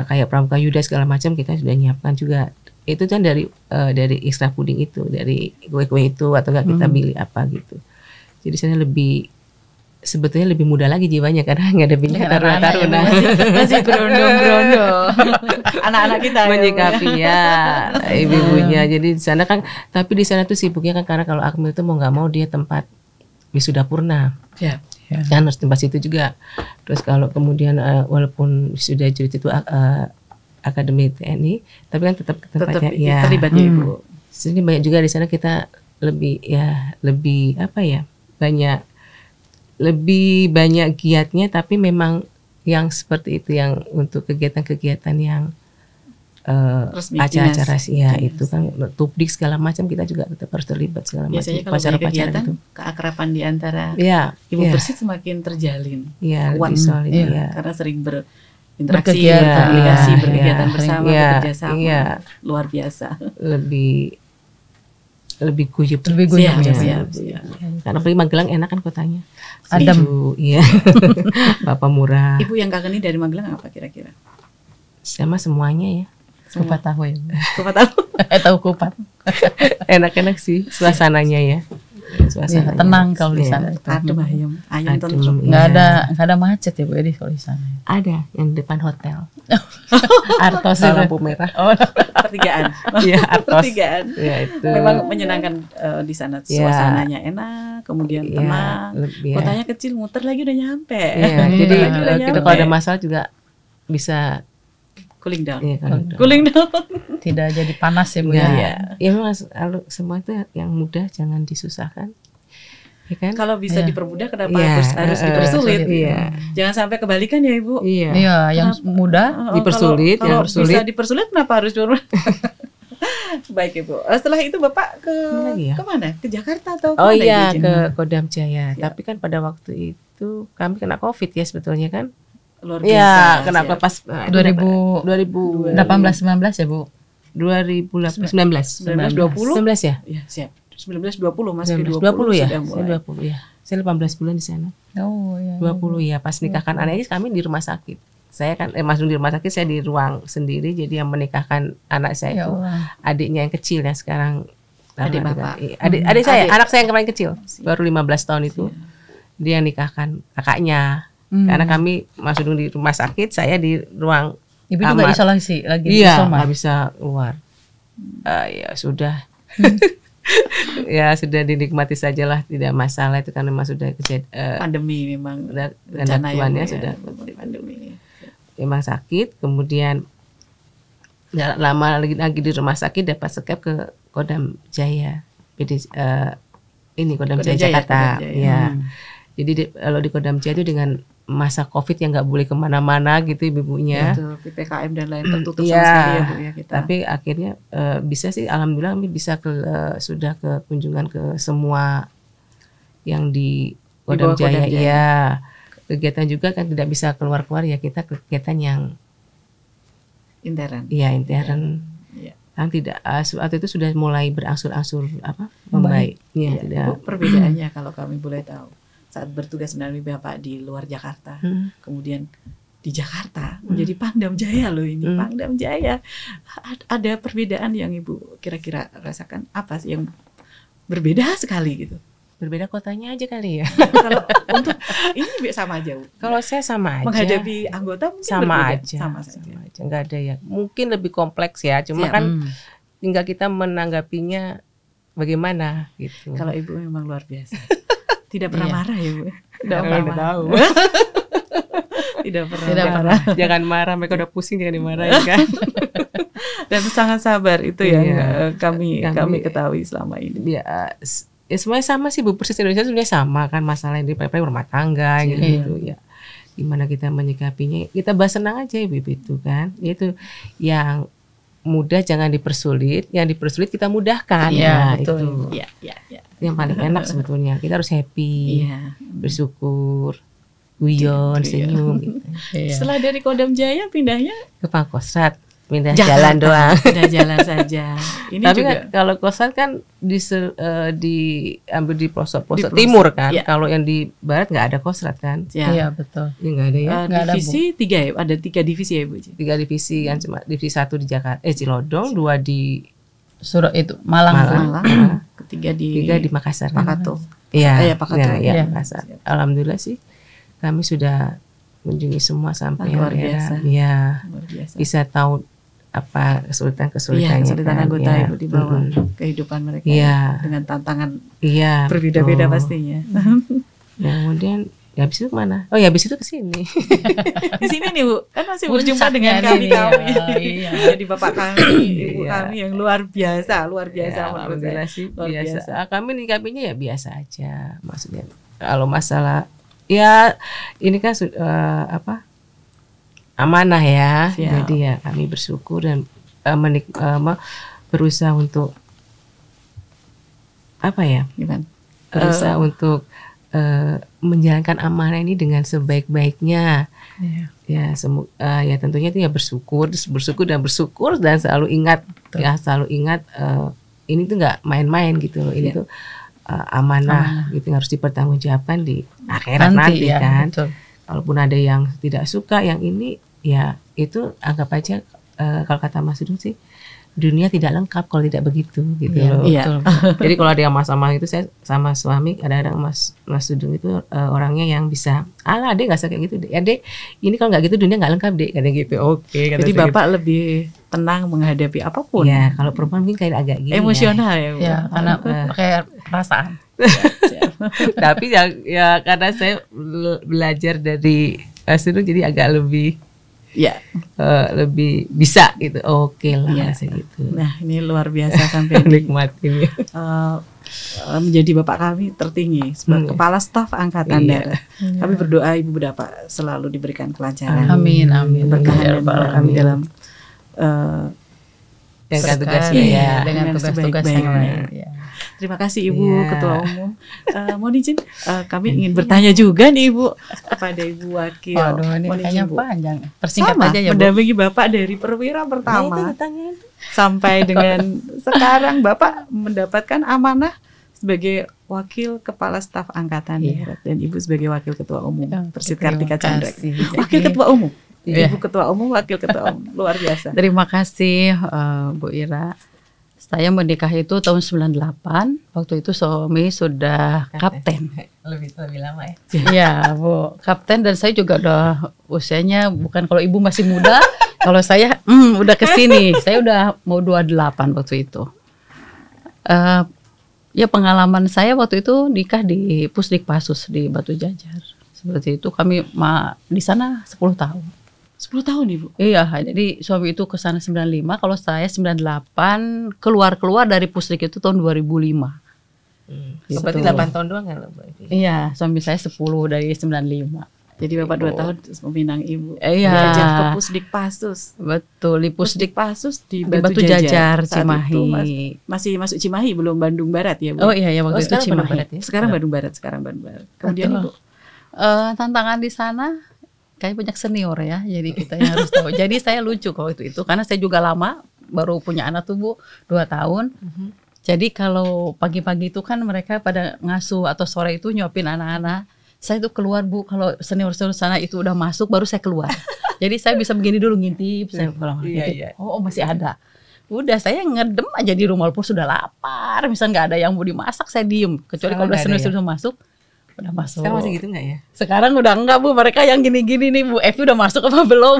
kayak pramuka yuda segala macam kita sudah nyiapkan juga. Itu kan dari extra puding itu, dari kue-kue itu atau enggak kita pilih apa gitu. Jadi saya sebetulnya lebih muda lagi jiwanya karena ngadepinnya Dengan anak-anak taruna-taruna. Masih berondong-berondong. Anak-anak kita ya, Bu, ya. Menyikapi ya ibu-ibunya. Jadi di sana kan, tapi di sana tuh sibuknya kan karena kalau Akmil itu mau nggak mau dia tempat wisuda purna. Siap. Kan harus tempat situ juga. Terus kalau kemudian walaupun sudah jurid itu Akademi TNI, tapi kan tetap Tetap tempatnya ya. terlibat ya Ibu. Sini banyak juga di sana kita lebih apa ya, lebih banyak giatnya, tapi memang yang seperti itu yang untuk kegiatan-kegiatan yang Resmi, acara-acara dinas. ya Dinas. itu kan tubdik segala macam kita juga tetap harus terlibat segala macam Biasanya kalau banyak kegiatan, keakraban di antara ya Ibu ya, Persit semakin terjalin. ya kuat. lebih solid Iya. ya. Karena sering berinteraksi, Berkegiatan. berkomunikasi, Iya, berkegiatan iya. bersama, Iya, bekerja sama. iya. Luar biasa. lebih guyup. Lebih guyup, Siap, ya. siap, siap. Karena apalagi Magelang enak kan kotanya. Adem. Sejuk, iya. Bapak murah. Ibu yang kangen dari Magelang apa kira-kira? Sama semuanya ya. Kupat tahu ya. Kupat tahu. Tahu kupat. Enak-enak sih suasananya ya. Suasananya. Tenang kalau di Iya. sana itu. Adem ayam, ayam Adem, tentrem. Nggak iya. ada macet ya Bu Edi kalau di sana. Ada yang depan hotel. Artos Ada itu. lampu merah. Oh, Pertigaan. Iya, Artos. Pertigaan. Ya itu. Memang menyenangkan di sana, Iya. suasananya enak, kemudian Iya, tenang. lebih ya. Kotanya kecil, muter lagi udah nyampe. Iya, Iya. jadi Udah kita nyampe. kalau ada masalah juga bisa Cooling down. ya, kalau Cooling down. tidak jadi panas ya Bu ya, ya. ya memang semua itu yang mudah jangan disusahkan. Ya kan? Kalau bisa Iya. dipermudah, kenapa Iya, harus dipersulit? iya. Jangan sampai kebalikan ya Ibu. Iya. Iya, yang mudah Dipersulit, kalau yang bersulit. bisa dipersulit kenapa harus dipermudah? Baik Ibu. Setelah itu Bapak ke lagi ya? kemana? Ke Jakarta atau Oh kemana, iya Ibu, Jen? ke Kodam Jaya. Ya. Tapi kan pada waktu itu kami kena COVID ya sebetulnya kan. Luar biasa. Iya, kenapa siap. pas 2018 2018 19 ya Bu. 2019 1920? 19 ya? Ya, siap. 1920 masih 19, 20, 20 ya? sudah Saya mulai. 20 ya. Saya 18 bulan di sana. Oh iya. 20 ya, pas nikahkan anaknya kami di rumah sakit. Saya kan masuk di rumah sakit, saya di ruang sendiri, jadi yang menikahkan anak saya Ya itu Allah. adiknya yang kecil ya sekarang. Adik Karena Bapak. adik saya, Adik. anak saya yang kemarin kecil, baru 15 tahun itu. dia nikahkan kakaknya. Karena kami Mas Sudung di rumah sakit, saya di ruang Ibu itu nggak isolasi lagi di iya, isoman? nggak bisa keluar. Ya sudah. Ya sudah dinikmati sajalah, tidak masalah itu, karena memang sudah pandemi memang dan Tuannya sudah pandemi. Memang sakit, kemudian nggak lama lagi di rumah sakit dapat skep ke Kodam Jaya, Kodam Jaya Jakarta. Kodam Jaya. Ya. Jadi kalau di Kodam Jaya itu dengan masa COVID yang nggak boleh kemana-mana gitu ibu-ibunya. Betul, PPKM dan lain tertutup sama sekali ya Bu ya kita. Tapi akhirnya bisa sih, alhamdulillah kami bisa sudah ke kunjungan ke semua yang di Kodam Jaya. Iya. Kegiatan juga kan tidak bisa keluar-keluar ya, kita kegiatan yang intern. Iya, intern. Iya. Yang tidak waktu itu sudah mulai berangsur-angsur membaik. Iya, tidak. Bu, perbedaannya kalau kami boleh tahu, saat bertugas menemani Bapak di luar Jakarta, kemudian di Jakarta menjadi Pangdam Jaya loh ini, Pangdam Jaya. Ada perbedaan yang Ibu kira-kira rasakan apa sih yang berbeda sekali gitu? Berbeda kotanya aja kali ya. Kalau untuk ini sama aja Bu. Kalau saya sama aja. Menghadapi anggota mungkin sama berbeda. aja. Sama aja. Enggak ada ya. Mungkin lebih kompleks ya. Cuma kan tinggal kita menanggapinya bagaimana gitu. Kalau Ibu memang luar biasa. Tidak pernah marah ya Bu. Tidak pernah tahu. Tidak pernah marah. Jangan marah, mereka udah pusing jangan dimarahin kan. Dan sangat sabar itu yang kami ketahui selama ini. Ya semuanya sama sih Bu, persis Indonesia sebenarnya sama kan, masalah yang di rumah tangga gitu ya. Gimana kita menyikapinya, kita bahas senang aja Ibu itu kan. Itu yang mudah jangan dipersulit, yang dipersulit kita mudahkan. Iya, nah, betul. Itu yang paling enak sebetulnya. Kita harus happy, bersyukur, guyon, senyum gitu. Setelah dari Kodam Jaya pindahnya ke Pangkostrat, pindah jalan doang. Pindah jalan saja. Ini tapi juga kalau Kostrat kan diambil di pelosok timur kan. Ya. Kalau yang di barat nggak ada Kostrat kan. Iya betul. Ya nggak ada ya. Divisi 3 ya, ada 3 divisi ya Bu. 3 divisi kan, cuma divisi 1 di Jakarta, Cilodong, 2 di Malang. Ketiga 3 di Makassar. Pakato. Iya, Pakato. Ya, Makassar. Alhamdulillah sih kami sudah mengunjungi semua sampai luar biasa. Ya, luar biasa. Bisa tahu apa kesulitan-kesulitannya. Kesulitan kan? anggota Ibu di bawah kehidupan mereka dengan tantangan berbeda-beda pastinya. Nah, kemudian ya habis itu kemana? Oh ya habis itu ke sini. Di sini nih Bu, kan masih berjumpa dengan kami. Jadi Bapak kami, Ibu kami yang luar biasa menurut saya. Sih, biasa. Kami nyikapinya ya biasa aja. Maksudnya kalau masalah ya ini kan amanah ya. Jadi ya kami bersyukur dan berusaha untuk berusaha untuk menjalankan amanah ini dengan sebaik-baiknya. Ya tentunya itu ya bersyukur dan selalu ingat. Selalu ingat ini tuh nggak main-main gitu loh. Ini tuh amanah gitu, harus dipertanggungjawabkan di akhirat nanti kan. Betul. Kalaupun ada yang tidak suka yang ini ya itu anggap aja kalau kata Mas Sudung sih, dunia tidak lengkap kalau tidak begitu gitu loh. Betul. Jadi kalau ada yang masalah itu, saya sama suami kadang-kadang Mas Sudung itu orangnya yang bisa Dek nggak usah kayak gitu Dek. Ya Dek, ini kalau nggak gitu dunia nggak lengkap Dek, kadang gitu. Oke. Jadi Bapak gitu. Lebih tenang menghadapi apapun. Ya kalau perempuan mungkin kayak agak gini. Emosional ya. Ya karena pakai perasaan. Tapi ya karena saya belajar dari Sudung jadi agak lebih lebih bisa gitu. Oke lah gitu. Nah ini luar biasa sampai nikmatin ya. Menjadi Bapak kami tertinggi sebagai Kepala Staf Angkatan Darat. Kami berdoa Ibu Bapak selalu diberikan kelancaran. Amin. Berkahan kami dalam dengan tugasnya ya. Dengan tugas-tugas yang lain. Terima kasih Ibu Ketua Umum. Mohon izin kami ingin bertanya juga nih Ibu kepada Ibu Wakil. Waduh, ini kayaknya panjang. Persingkat aja ya Bu. Mendampingi Bapak dari perwira pertama sampai dengan sekarang Bapak mendapatkan amanah sebagai Wakil Kepala Staf Angkatan Darat dan Ibu sebagai Wakil Ketua Umum Persit Kartika Chandra. Wakil Ketua Umum. Ibu Ketua Umum, Wakil Ketua Umum. Luar biasa. Terima kasih Bu Ira. Saya menikah itu tahun 98. Waktu itu suami sudah kapten. Lebih lama ya. Iya, Bu, kapten, dan saya juga udah usianya, bukan kalau ibu masih muda, kalau saya udah kesini. Saya udah mau 28 waktu itu. Ya pengalaman saya waktu itu nikah di Pusdikpasus di Batu Jajar. Seperti itu, kami di sana 10 tahun. 10 tahun Ibu? Iya, jadi suami itu ke sana 95, kalau saya 98, keluar dari Pusdik itu tahun 2005. Gitu. Berarti 8 tahun doang kan? Iya, suami saya 10 dari 95. Jadi Bapak 2 tahun meminang Ibu. Iya. Diajak ke Pusdikpasus. Betul, di Pusdikpasus di Batu Batu Jajar, Saat Cimahi. itu masih masuk Cimahi, belum Bandung Barat ya Bu? Oh iya, waktu itu Cimahi. Barat, ya? Sekarang Bandung Barat, Kemudian Ibu? Tantangan di sana kayak banyak senior ya, jadi kita yang harus tahu. Jadi saya lucu kalau itu karena saya juga lama baru punya anak tuh Bu, 2 tahun. Jadi kalau pagi-pagi itu kan mereka pada ngasuh atau sore itu nyuapin anak-anak. Saya tuh keluar Bu, kalau senior-senior sana itu udah masuk baru saya keluar. Jadi saya bisa begini dulu ngintip, saya pulang ngintip. Oh masih ada. Udah saya ngedem aja di rumah walaupun sudah lapar. Misal nggak ada yang mau dimasak, saya diem. Kecuali kalau udah senior-senior masuk. Udah masuk. Sekarang masih gitu nggak ya? Sekarang udah enggak Bu, mereka yang gini-gini nih Bu, Evi udah masuk apa belum?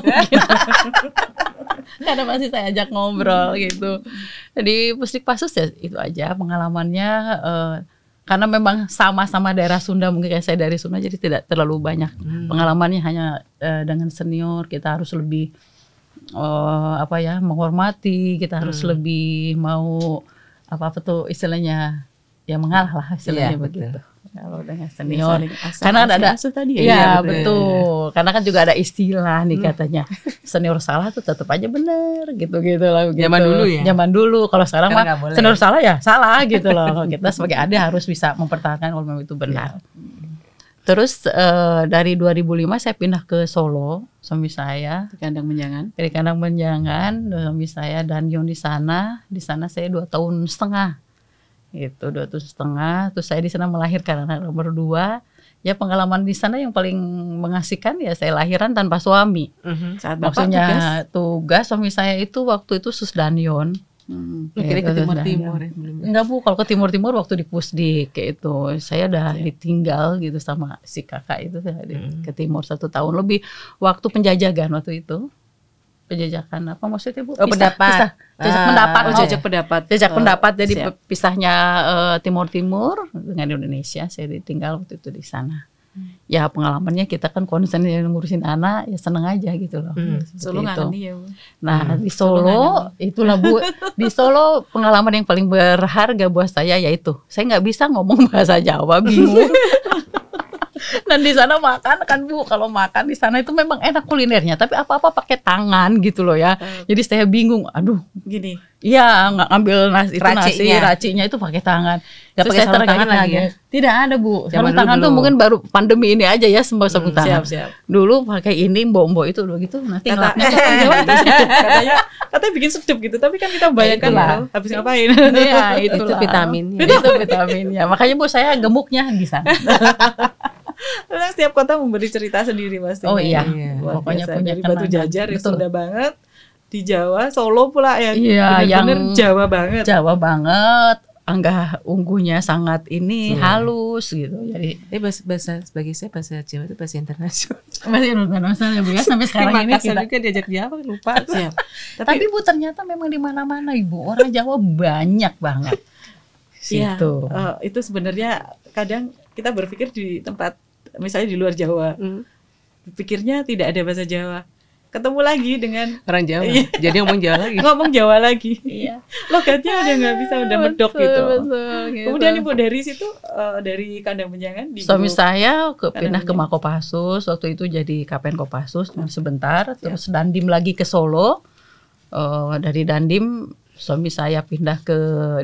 Karena masih saya ajak ngobrol gitu. Jadi Pusdikpasus ya itu aja pengalamannya, karena memang sama-sama daerah Sunda, mungkin kayak saya dari Sunda, jadi tidak terlalu banyak pengalamannya, hanya dengan senior kita harus lebih menghormati, kita harus lebih mau apa tuh istilahnya ya mengalah lah istilahnya begitu. Kalau dengan senior, karena ada tadi ya, betul. Karena kan juga ada istilah nih katanya senior salah tuh tetap aja benar gitu lah. Gitu. Zaman dulu ya. Zaman dulu. Kalau sekarang mah senior salah ya salah gitu loh. Kita sebagai adik harus bisa mempertahankan kalau memang itu benar. Terus dari 2005 saya pindah ke Solo, suami saya. Di Kandang Menjangan. Dari Kandang Menjangan, suami saya dan Yon di sana. Di sana saya 2 tahun setengah. Itu 2 tahun setengah, terus saya di sana melahirkan anak nomor 2. Ya pengalaman di sana yang paling mengasihkan ya saya lahiran tanpa suami. Saat Bapak maksudnya tugas suami saya itu waktu itu Susdanion. Kira ke timur-timur ya? Enggak Bu, kalau ke timur-timur waktu di Pusdik kayak itu saya udah ditinggal gitu sama si kakak itu ke timur 1 tahun lebih, waktu penjajahan waktu itu. Penjajakan apa maksudnya Bu? Jajak pendapat. Jajak pendapat. Jadi pisahnya timur-timur dengan Indonesia. Saya ditinggal waktu itu di sana. Ya pengalamannya kita kan konsen ngurusin anak, ya seneng aja gitu loh. Solo nggak ya Bu. Nah di Solo itulah Bu. Di Solo pengalaman yang paling berharga buat saya yaitu saya nggak bisa ngomong bahasa Jawa, bingung. Dan di sana makan kan Bu, kalau makan di sana itu memang enak kulinernya, tapi apa-apa pakai tangan gitu loh ya. Jadi saya bingung, aduh gini. Iya, nggak ngambil nasi racinya itu pakai tangan. Nggak pakai sarung tangan lagi ya? Tidak ada Bu. Sarung tangan tuh mungkin baru pandemi ini aja ya semua sarung tangan. Siap. Dulu pakai ini mbok-mbok itu dulu gitu. Nanti katanya bikin sedap gitu, tapi kan kita bayangkan lah habis ngapain. Iya, itu vitaminnya. Itu vitaminnya. Makanya Bu saya gemuknya di sana. Setiap kota memberi cerita sendiri pasti. Oh iya. Pokoknya punya dari Batu Jajar itu Sunda banget. Di Jawa, Solo pula ya. Iya, yang Jawa banget. Jawa banget. Anggah ungguhnya sangat halus gitu. Jadi bahasa bagi saya bahasa Jawa itu bahasa internasional. Bahasa internasional ya Bu ya. Sampai sekarang ini kita juga diajak Jawa lupa. Siap. Tapi Bu ternyata memang di mana-mana Ibu orang Jawa banyak banget. Situ. Itu sebenarnya kadang kita berpikir di tempat misalnya di luar Jawa, pikirnya tidak ada bahasa Jawa. Ketemu lagi dengan orang Jawa, jadi ngomong Jawa lagi. Iya. Logatnya udah nggak bisa, udah medok gitu. Gitu. Kemudian Ibu dari situ, dari Kandang Menjangan, suami saya pindah ke Makopassus, waktu itu jadi Kapen Kopassus sebentar, terus Dandim lagi ke Solo. Dari Dandim suami saya pindah ke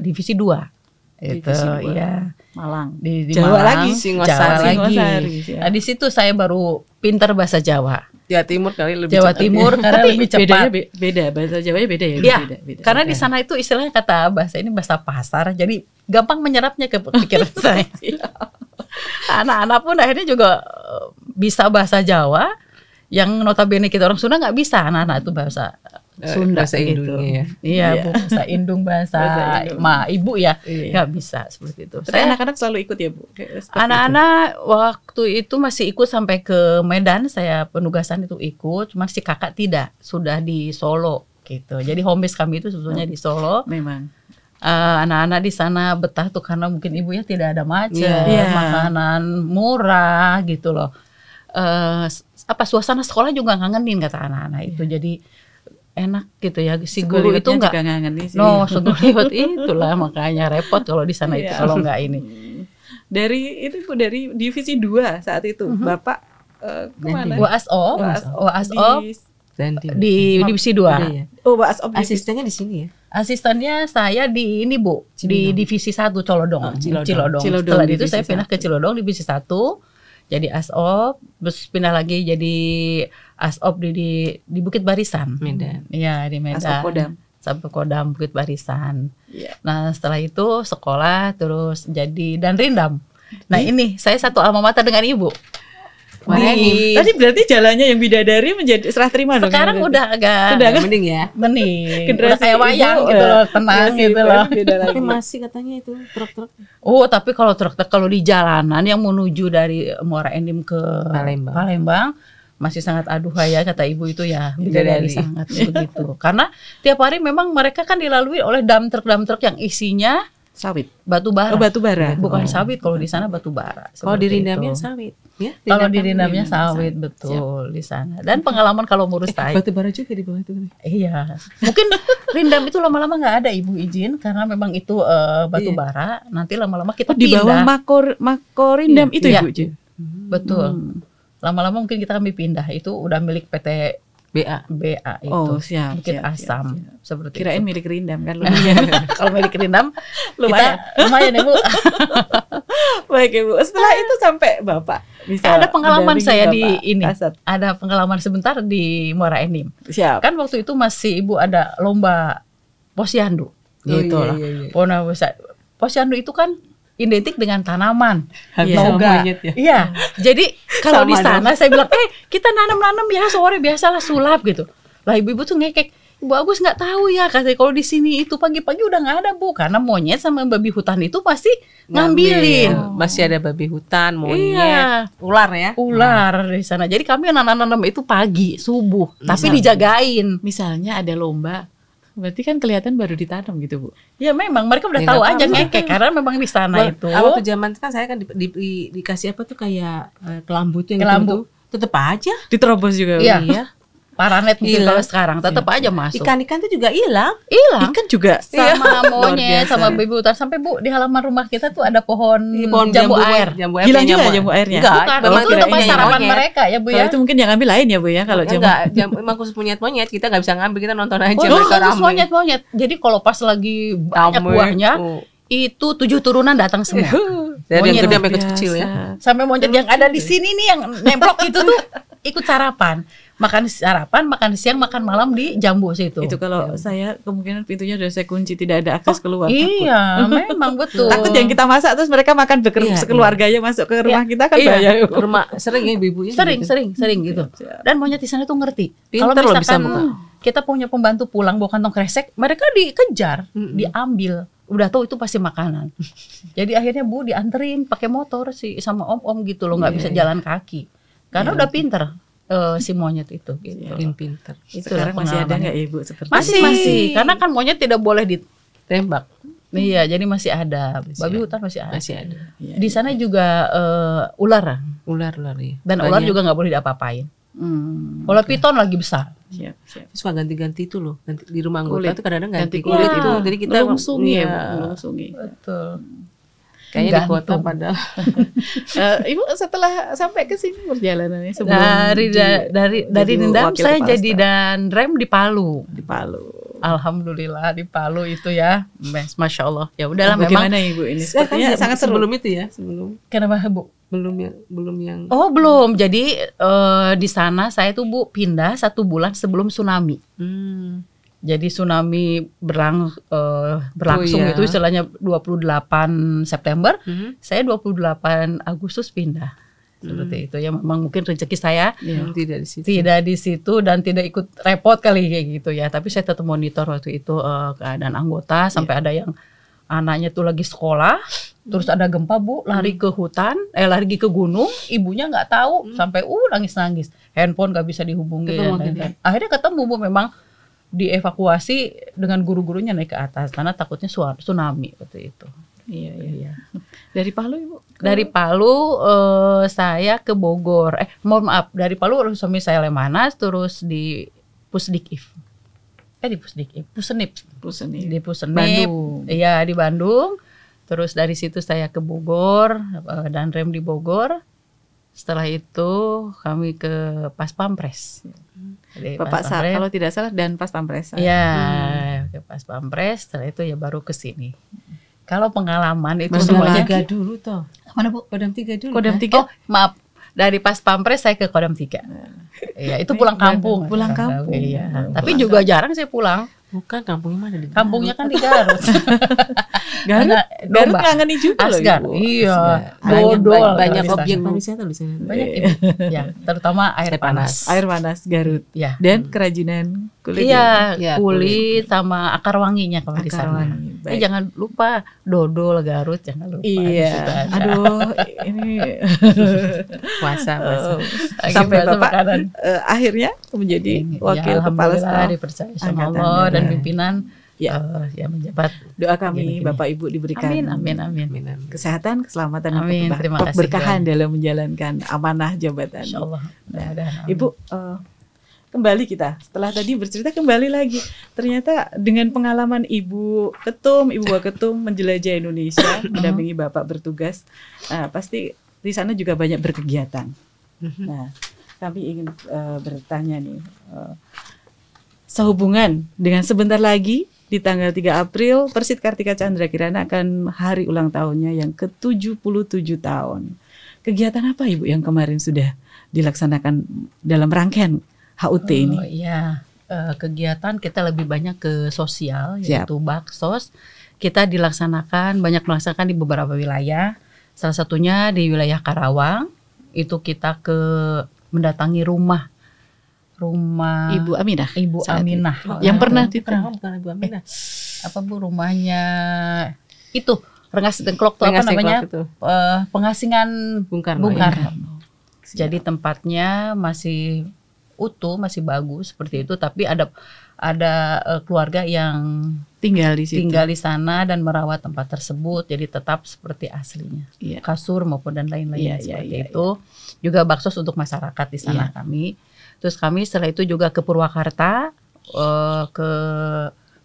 Divisi 2. Itu ya Malang. Di Jawa Malang, lagi, Singosari. Nah, di situ saya baru pintar bahasa Jawa. Jawa Timur kali lebih Jawa Timur karena lebih cepat. Beda bahasa Jawanya beda ya. Iya. Karena di sana itu istilahnya kata bahasa ini bahasa pasar, jadi gampang menyerapnya ke pikiran saya. Anak-anak pun akhirnya juga bisa bahasa Jawa, yang notabene kita orang Sunda nggak bisa. Anak-anak itu bahasa Sunda bahasa gitu. Indungnya ya. Iya, Bu, bahasa Indung, bahasa ibu ya. Iya. Nggak bisa seperti itu. Tapi anak-anak selalu ikut ya Bu? Anak-anak waktu itu masih ikut sampai ke Medan, saya penugasan itu ikut, cuma si kakak tidak, sudah di Solo gitu. Jadi home base kami itu sebetulnya di Solo. Memang. Anak-anak di sana betah tuh karena mungkin ibunya tidak ada macet, Iya. makanan murah gitu loh. Suasana sekolah juga ngangenin kata anak-anak itu, jadi enak gitu ya. Si guru itu nggak ngangenin sih. segoliwat itulah makanya repot kalau di sana itu kalau nggak ini. Dari itu Bu, dari divisi 2 saat itu Bapak kemana? WASO di divisi 2. Ya. Oh, WASO Asistennya di sini ya. Asistennya saya di ini Bu, di divisi 1 Cilodong. Cilodong. Setelah itu saya divisi pindah ke Cilodong divisi 1. Jadi ASOP, terus pindah lagi jadi ASOP di Bukit Barisan. Medan. Iya, di Medan. ASOP Kodam. Sampai Kodam Bukit Barisan. Iya. Nah, setelah itu sekolah terus jadi dan Rindam. Nah, ini saya satu alma mater dengan Ibu. Tadi berarti jalannya yang bidadari menjadi serah terima dong. Sekarang udah agak Mending ya. bening. Generasi Udah kayak wayang ibu, gitu loh, tenang gitu loh. Tapi masih katanya itu truk-truk Oh, tapi kalau truk kalau di jalanan yang menuju dari Muara Enim ke Palembang masih sangat aduhaya kata ibu itu ya, bidadari sangat begitu. Karena tiap hari memang mereka kan dilalui oleh dump truk yang isinya sawit, batu bara. Oh, batu bara. Bukan sawit kalau di sana batu bara. Kalau di Rindamnya sawit. Ya, kalau di Rindamnya sawit betul di sana. Dan pengalaman kalau ngurus tai. Batu bara juga di bawah itu. Iya. Mungkin Rindam itu lama-lama nggak ada ibu izin karena memang itu batu bara. Nanti lama-lama kita di bawah pindah. Mako Rindam itu Iya. Ibu Jin. Betul. Lama-lama mungkin kita kami pindah, itu udah milik PT BA itu. Oh, siap. Bukit Asam seperti Kirain itu. milik Rindam kan. Kalau milik Rindam Lumayan. lumayan ya Bu. Baik Ibu. Setelah itu sampai Bapak bisa Ada pengalaman mendampingi saya Bapak di ini. Kasat. Ada pengalaman sebentar di Muara Enim. Siap. Kan waktu itu masih Ibu ada lomba posyandu gitu lah. Posyandu itu kan identik dengan tanaman, noga. Iya. Jadi kalau di sana saya bilang, kita nanam-nanam ya sore biasalah sulap gitu. Lah ibu-ibu tuh ngekek, Ibu Agus nggak tahu ya, katanya kalau di sini itu pagi-pagi udah nggak ada Bu, karena monyet sama babi hutan itu pasti ngambilin. Masih ada babi hutan, monyet, Iya. ular ya. Ular di sana. Jadi kami nanam-nanam itu pagi, subuh, tapi dijagain. Misalnya ada lomba, berarti kan kelihatan baru ditanam gitu Bu. Ya memang mereka udah Ya, tahu nggak aja apa-apa. ngekek karena memang di sana itu. Waktu zaman kan saya kan dikasih apa tuh kayak kelambu tuh yang Kelambu. gitu, tetep aja. Diterobos juga. Iya. Iya. Paranet mungkin Hilang. kalau sekarang tetap aja masuk. Ikan-ikan tuh juga hilang. Hilang Ikan juga sama Luar monyet biasa. sama babi hutan. Sampai Bu di halaman rumah kita tuh ada pohon, Pohon jambu air. Jambu air hilang punya juga nyamuk. jambu airnya. Enggak, Bukan, itu memang tempat kirain sarapan monyet. mereka ya Bu Kalau ya. itu mungkin yang ambil lain ya Bu ya kalau jambu. Enggak, emang khusus monyet-monyet kita nggak bisa ngambil, kita nonton aja Oh, mereka khusus ramai. monyet-monyet. Jadi kalau pas lagi banyak Ramai. buahnya, Oh. itu 7 turunan datang semua. Dari yang Monyet gede sampai biasa. kecil ya. Sampai monyet yang ada di sini nih yang nemplok itu tuh ikut sarapan. Makan sarapan, makan siang, makan malam di jambu situ. Itu kalau saya kemungkinan pintunya udah saya kunci, tidak ada akses keluar. Iya, memang betul. Takut yang kita masak terus mereka makan Iya, sekeluarganya masuk ke rumah kita kan Iya. bahaya. Rumah sering ya ibu-ibu ya. Sering gitu. Dan monyet di sana tuh ngerti. Kalau Pinter loh bisa misalkan kita punya pembantu pulang bawa kantong kresek, mereka dikejar, diambil. Udah tahu itu pasti makanan. Jadi akhirnya Bu dianterin pakai motor sih sama om-om gitu loh, nggak bisa jalan kaki. Karena udah pinter si monyet itu gitu. Pinter. Sekarang masih ada nggak ya Ibu seperti Masih. Karena kan monyet tidak boleh ditembak. Tembak. Iya, jadi masih ada. Babi hutan masih ada. Masih ada. Di sana juga ular. Ular ya. Dan ular juga nggak boleh diapa-apain. Kalau piton lagi besar. Siap. Suka ganti-ganti itu loh. Ganti, di rumah anggota Kulit. tuh kadang-kadang ganti Ganti kulit kulit. itu. Jadi kita Melungsungi ya iya. Bu, melungsungi. Betul. Kayaknya di kota Gantung. padahal. Ibu setelah sampai ke sini perjalanannya sebelum Dari Rindam wakil saya kepala jadi staf dan rem di Palu. di Palu. Alhamdulillah di Palu itu ya, Masya Allah. Ya udahlah memang. Bagaimana Ibu ini? Sepertinya sangat seru. sebelum itu ya, Kenapa Bu? belum yang Oh belum. Jadi di sana saya tuh Bu pindah 1 bulan sebelum tsunami. Jadi tsunami berlangsung Oh, iya. itu istilahnya 28 September. Saya 28 Agustus pindah. seperti itu ya. Memang mungkin rezeki saya Tidak di situ. tidak di situ dan tidak ikut repot kali kayak gitu ya. Tapi saya tetap monitor waktu itu keadaan anggota sampai ada yang anaknya tuh lagi sekolah, terus ada gempa Bu, lari ke hutan, lari ke gunung, ibunya nggak tahu sampai nangis-nangis, handphone nggak bisa dihubungi. Akhirnya ketemu Bu, memang dievakuasi dengan guru-gurunya naik ke atas karena takutnya tsunami waktu itu. Iya. Dari Palu Ibu? Dari Palu saya ke Bogor. Mohon maaf, dari Palu suami saya Lemanas, terus di Pusdikif. Pusenip. Di Pusenip. Bandung. Iya, di Bandung. Terus dari situ saya ke Bogor dan rem di Bogor. Setelah itu kami ke Pas Pampres. Bapak Sar, kalau tidak salah, dan Pas Pampres. Iya, ke Pas Pampres. Setelah itu ya baru ke sini. Kalau pengalaman itu Kodam semuanya 3 dulu toh. Mana Bu? Kodam 3 dulu. Kodam kan? 3. Oh, maaf. Dari Pas Pampres saya ke Kodam 3. Iya, itu pulang kampung. Pulang kampung. Iya. Tapi juga jarang saya pulang. Bukan, kampungnya mana? Di Kampungnya kan di Garut. Garut ngangeni juga loh Asgar. Ibu. Iya. Banyak Banyak objek wisata di sana. Banyak Ibu. Ya, terutama air panas. Air panas Garut. Ya. Dan kerajinan kulit. Iya, Ya, kulit sama akar wanginya kalau di Akar sana. wangi, baik. Jangan lupa dodol Garut, jangan lupa. Di Iya. situ ada. Aduh, ini Puasa. sampai Gimana Bapak makanan? akhirnya menjadi wakil kepala Alhamdulillah staf dipercaya sama Angkatan Allah dan Darat. pimpinan Ya. ya menjabat. Doa kami Gini. Bapak Ibu diberikan Amin. kesehatan, keselamatan, dan Amin. Terima kasih, keberkahan dalam menjalankan amanah jabatan. Insyaallah. Mudah-mudahan. Ibu, kembali kita setelah tadi bercerita, kembali lagi. Ternyata dengan pengalaman Ibu Waketum menjelajah Indonesia, mendampingi Bapak bertugas, pasti di sana juga banyak berkegiatan. Nah, kami ingin bertanya nih, sehubungan dengan sebentar lagi di tanggal 3 April Persit Kartika Chandra Kirana akan hari ulang tahunnya yang ke-77 tahun. Kegiatan apa Ibu yang kemarin sudah dilaksanakan dalam rangkaian HUT ini? Iya, kegiatan kita lebih banyak ke sosial, Siap. yaitu baksos. Kita banyak melaksanakan di beberapa wilayah. Salah satunya di wilayah Karawang, itu kita mendatangi rumah Ibu Aminah. Ibu saat Aminah. yang pernah bukan Ibu Aminah. Apa Bu rumahnya? Itu Rengas Dengklok tuh apa Rengas namanya? Dengklok itu. Pengasingan Bung Karno. Jadi tempatnya masih utuh, masih bagus seperti itu, tapi ada keluarga yang tinggal di situ. tinggal di sana dan merawat tempat tersebut, jadi tetap seperti aslinya. Iya. Kasur maupun dan lain-lain Iya, seperti iya, itu. Juga baksos untuk masyarakat di sana kami. Terus kami setelah itu juga ke Purwakarta,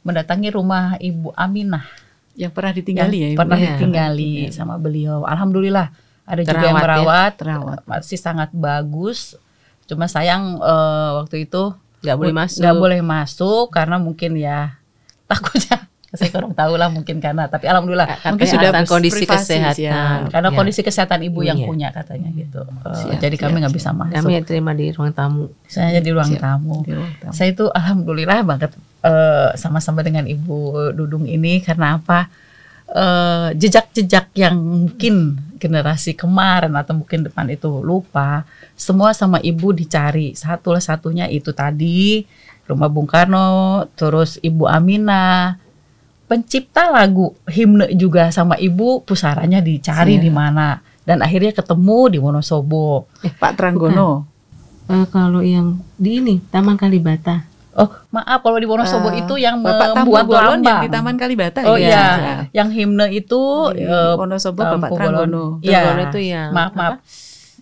mendatangi rumah Ibu Aminah Yang pernah ditinggali ya Ibu? pernah Iya. ditinggali sama beliau. Alhamdulillah ada juga yang Terawat merawat, masih sangat bagus. Cuma sayang waktu itu Nggak boleh masuk. nggak boleh masuk karena mungkin ya takutnya. Saya kurang tahu lah mungkin karena, tapi alhamdulillah Mungkin Katanya sudah alasan kondisi privasi, kesehatan. siap. karena Ya. kondisi kesehatan ibu yang Iya. punya katanya gitu. Siap, Jadi kami siap, nggak bisa masuk. Kami terima di ruang tamu. Saya di ruang Siap. tamu. Di ruang tamu. Saya itu alhamdulillah banget sama-sama dengan Ibu Dudung ini karena apa? Jejak-jejak yang mungkin generasi kemarin atau mungkin depan itu lupa, semua sama Ibu dicari. Satunya itu tadi rumah Bung Karno, terus Ibu Aminah, pencipta lagu himne juga sama Ibu, pusaranya dicari di mana, dan akhirnya ketemu di Wonosobo. Pak Tranggono. Kalau yang di ini Taman Kalibata. Oh maaf, kalau di Wonosobo itu yang Bapak Tampu membuat Bolon yang lambang di Taman Kalibata. Oh ya? iya, yang himne itu Di Wonosobo Bapak Tampu Tranggono. Bolon. Iya. Tranggono itu yang Maaf.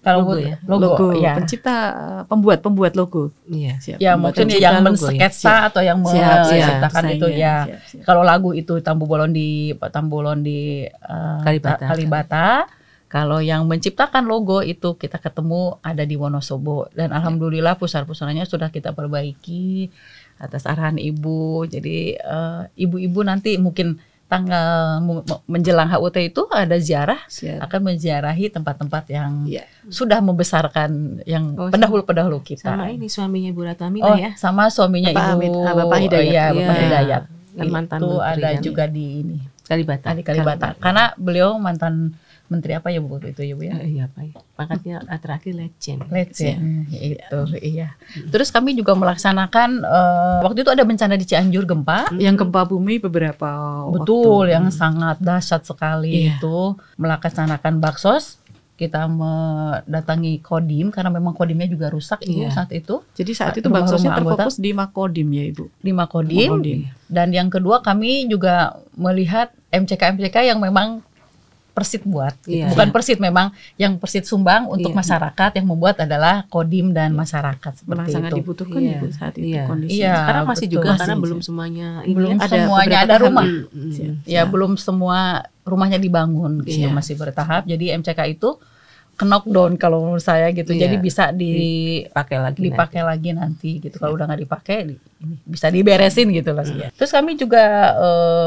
Kalau Logo ya? logo, ya. Pencipta, pembuat logo. Iya. Siap. Ya Pembuat mungkin pencipta yang logo ya. mensketsa atau yang Siap, menciptakan itu Saingan, ya. siap. Kalau lagu itu Tampu Bolon di Kalibata. Kalibata. Kalau yang menciptakan logo itu kita ketemu ada di Wonosobo, dan alhamdulillah pusar-pusaranya sudah kita perbaiki atas arahan Ibu. Jadi ibu-ibu nanti mungkin tanggal menjelang HUT itu ada ziarah, Siap. akan menziarahi tempat-tempat yang Iya. sudah membesarkan yang Oh, pendahulu-pendahulu kita. Sama ini suaminya Ibu Ratu Oh, Aminah ya. sama suaminya Bapak Ibu Bapak Hidayat. Iya, Bapak Iya. Hidayat. Dan mantan Itu menteri ada kan. juga di ini Kalibata. di Kalibata. Karena beliau mantan Menteri apa ya Bu itu ya Bu ya? Iya Pak. Pangkatnya terakhir Letjen. Itu iya. Terus kami juga melaksanakan waktu itu ada bencana di Cianjur gempa. Yang gempa bumi beberapa Betul, waktu. yang sangat dahsyat sekali Iya. itu melaksanakan baksos. Kita mendatangi Kodim karena memang Kodimnya juga rusak Ibu Iya. saat itu. Jadi saat itu Rumah-rumah baksosnya anggota. terfokus di Makodim ya Ibu. Di Makodim. Dan yang kedua kami juga melihat MCK yang memang Persit buat, Iya. bukan Persit, memang yang Persit sumbang untuk Iya. masyarakat, yang membuat adalah Kodim dan masyarakat Memang seperti sangat itu. dibutuhkan Iya. Ibu saat itu Iya. kondisinya. Iya. Sekarang masih betul. juga karena Masih. belum semuanya ini Belum ya. ada semuanya beberapa ada tahap. rumah. Siap. Ya belum semua rumahnya dibangun gitu, Iya. masih bertahap. Jadi MCK itu knockdown kalau menurut saya gitu. Iya. Jadi bisa dipakai Dipakai lagi lagi nanti gitu. Kalau udah nggak dipakai ini bisa diberesin gitu lah. Terus kami juga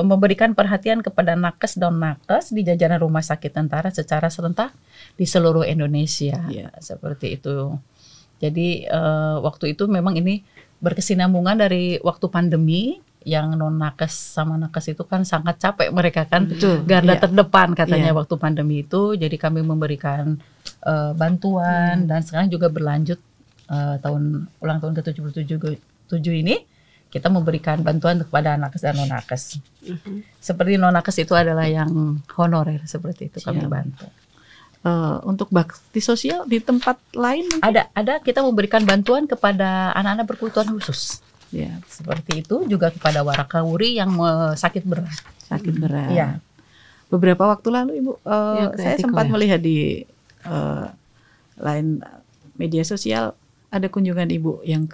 memberikan perhatian kepada nakes dan nakes di jajaran rumah sakit tentara secara serentak di seluruh Indonesia. Iya. Seperti itu. Jadi waktu itu memang ini berkesinambungan dari waktu pandemi. Yang non nakes sama nakes itu kan sangat capek mereka kan, Betul. garda Iya. terdepan katanya Iya. waktu pandemi itu. Jadi kami memberikan bantuan dan sekarang juga berlanjut ulang tahun ke-77 ini kita memberikan bantuan kepada nakes dan non nakes. Seperti non nakes itu adalah yang honorer seperti itu kami Siap. bantu. Untuk bakti sosial di tempat lain mungkin? Ada kita memberikan bantuan kepada anak-anak berkebutuhan khusus. Ya, Seperti itu juga kepada warakawuri yang sakit berat. sakit berat. Iya. Beberapa waktu lalu Ibu, Iya, saya Kreatiko sempat ya. melihat di lain media sosial ada kunjungan Ibu yang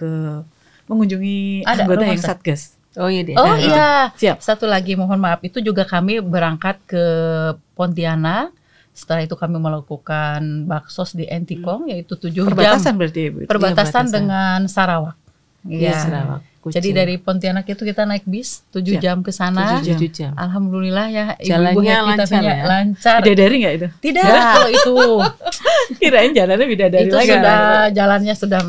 mengunjungi Ada, anggota rumah yang sakit. Satgas. Oh iya deh. Oh Nah, iya, Siap. satu lagi mohon maaf itu juga kami berangkat ke Pontianak. Setelah itu kami melakukan baksos di Entikong yaitu 7 jam. Perbatasan berarti Ibu. Perbatasan Perbatasan. dengan Sarawak. Iya, Iya. Sarawak. Kucing. Jadi dari Pontianak itu kita naik bis 7 Siap. jam ke sana. 7 jam. Alhamdulillah ya Jalannya happy lancar tapi ya? lancar. Bidadari nggak itu? Tidak kalau itu. Kirain jalannya bidadari Itu lagi. sudah jalannya sudah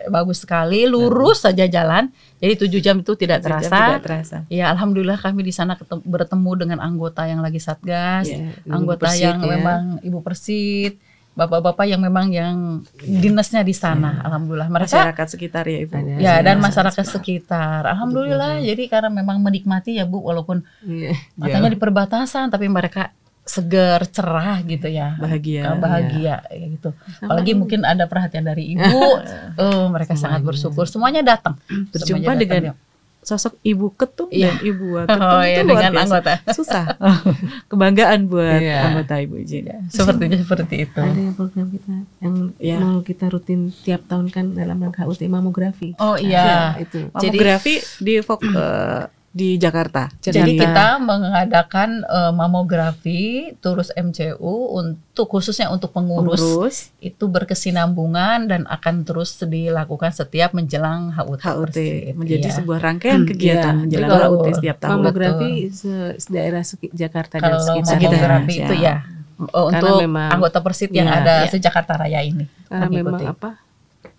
bagus sekali, lurus saja jalan. Jadi 7 jam itu tidak 7 jam terasa. Tidak terasa. Ya alhamdulillah kami di sana bertemu dengan anggota yang lagi satgas, Iya, anggota Ibu Persit yang ya. memang Ibu Persit, bapak-bapak yang memang yang dinasnya di sana. Alhamdulillah mereka Masyarakat sekitar ya Ibu. Ada. ya dan Iya. masyarakat sekitar. Alhamdulillah jadi karena memang menikmati ya Bu walaupun Iya. katanya di perbatasan tapi mereka seger, cerah gitu ya. Bahagia. Bahagia ya gitu. Apalagi mungkin ada perhatian dari Ibu, mereka sangat Semuanya. bersyukur. Semuanya datang. Berjumpa Semuanya dengan datang. sosok Ibu Ketum Iya. dan Ibu Waketum Oh itu ya luar dengan biasa. anggota. Susah. Kebanggaan buat Iya. anggota Ibu Jin. Sepertinya seperti itu. Ada yang program kita yang Iya. mau kita rutin tiap tahun kan dalam rangka HUT mamografi. Oh iya. Itu. Mamografi di Jakarta. Jadi kita mengadakan mamografi terus MCU untuk khususnya untuk pengurus itu berkesinambungan dan akan terus dilakukan setiap menjelang HUT. HUT Persit. menjadi Iya. sebuah rangkaian kegiatan Iya. menjelang Betul. HUT setiap tahun. Mamografi daerah Jakarta dan Kalau sekitar. mamografi Siap. itu ya untuk memang- anggota Persit yang Iya. ada Iya. se-Jakarta Raya ini. Karena memang mengikuti. apa?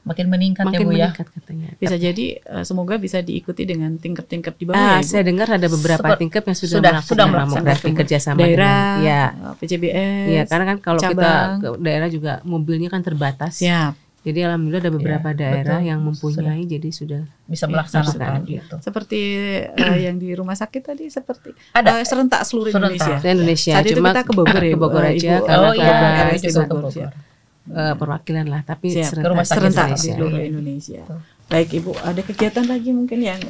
Makin meningkat ya Makin Bu ya. meningkat katanya. Bisa jadi semoga bisa diikuti dengan tingkat-tingkat di bawah ya, Ibu. Saya dengar ada beberapa tingkat yang sudah sudah melakukan melaksanakan mamografi kerjasama daerah, dengan, ya, PCBS. ya karena kan kalau kita cabang. ke daerah juga mobilnya kan terbatas. Siap. Jadi alhamdulillah ada beberapa Ya, daerah betul. yang mempunyai, jadi sudah Bisa melaksanakan Iya. gitu. Seperti yang di rumah sakit tadi seperti Ada. serentak seluruh Serentak. Indonesia. di Indonesia. Saat itu Cuma kita ke Bogor ya, ke Bogor Ibu. aja Ibu, karena Oh iya, RSUD juga ke Bogor, Bogor. siap. perwakilan lah, tapi Siap, serentak, ke rumah sakit serentak di Indonesia. seluruh Iya. Indonesia. Betul. Baik Ibu, ada kegiatan lagi mungkin yang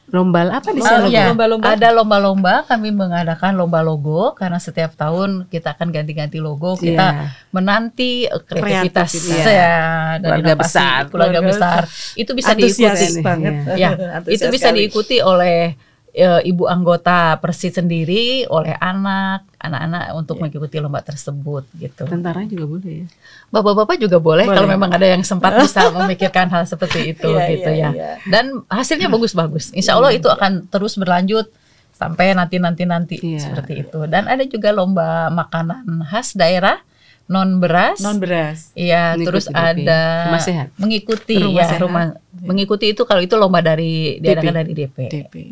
Rombal apa di Oh, sana? iya. lomba-lomba? Ada lomba-lomba, kami mengadakan lomba logo karena setiap tahun kita akan ganti-ganti logo. Kita Iya. menanti kreativitas Kreatif, ya, dari Keluarga inovasi besar. keluarga besar. Itu bisa antusias diikuti. banget. Ya, Antusias itu bisa sekali. diikuti oleh ibu anggota Persit sendiri, oleh anak-anak untuk mengikuti lomba tersebut gitu. Tentara juga boleh ya. Bapak-bapak juga boleh, Boleh. kalau memang ada yang sempat bisa memikirkan hal seperti itu Iya, gitu iya, ya. iya. Dan hasilnya bagus-bagus. Insya Allah itu akan terus berlanjut sampai nanti Iya. seperti itu. Dan ada juga lomba makanan khas daerah non beras. Iya, Mengikuti terus DP. ada Rumah sehat. mengikuti Rumah ya sehat. mengikuti itu kalau itu lomba dari diadakan dari DP.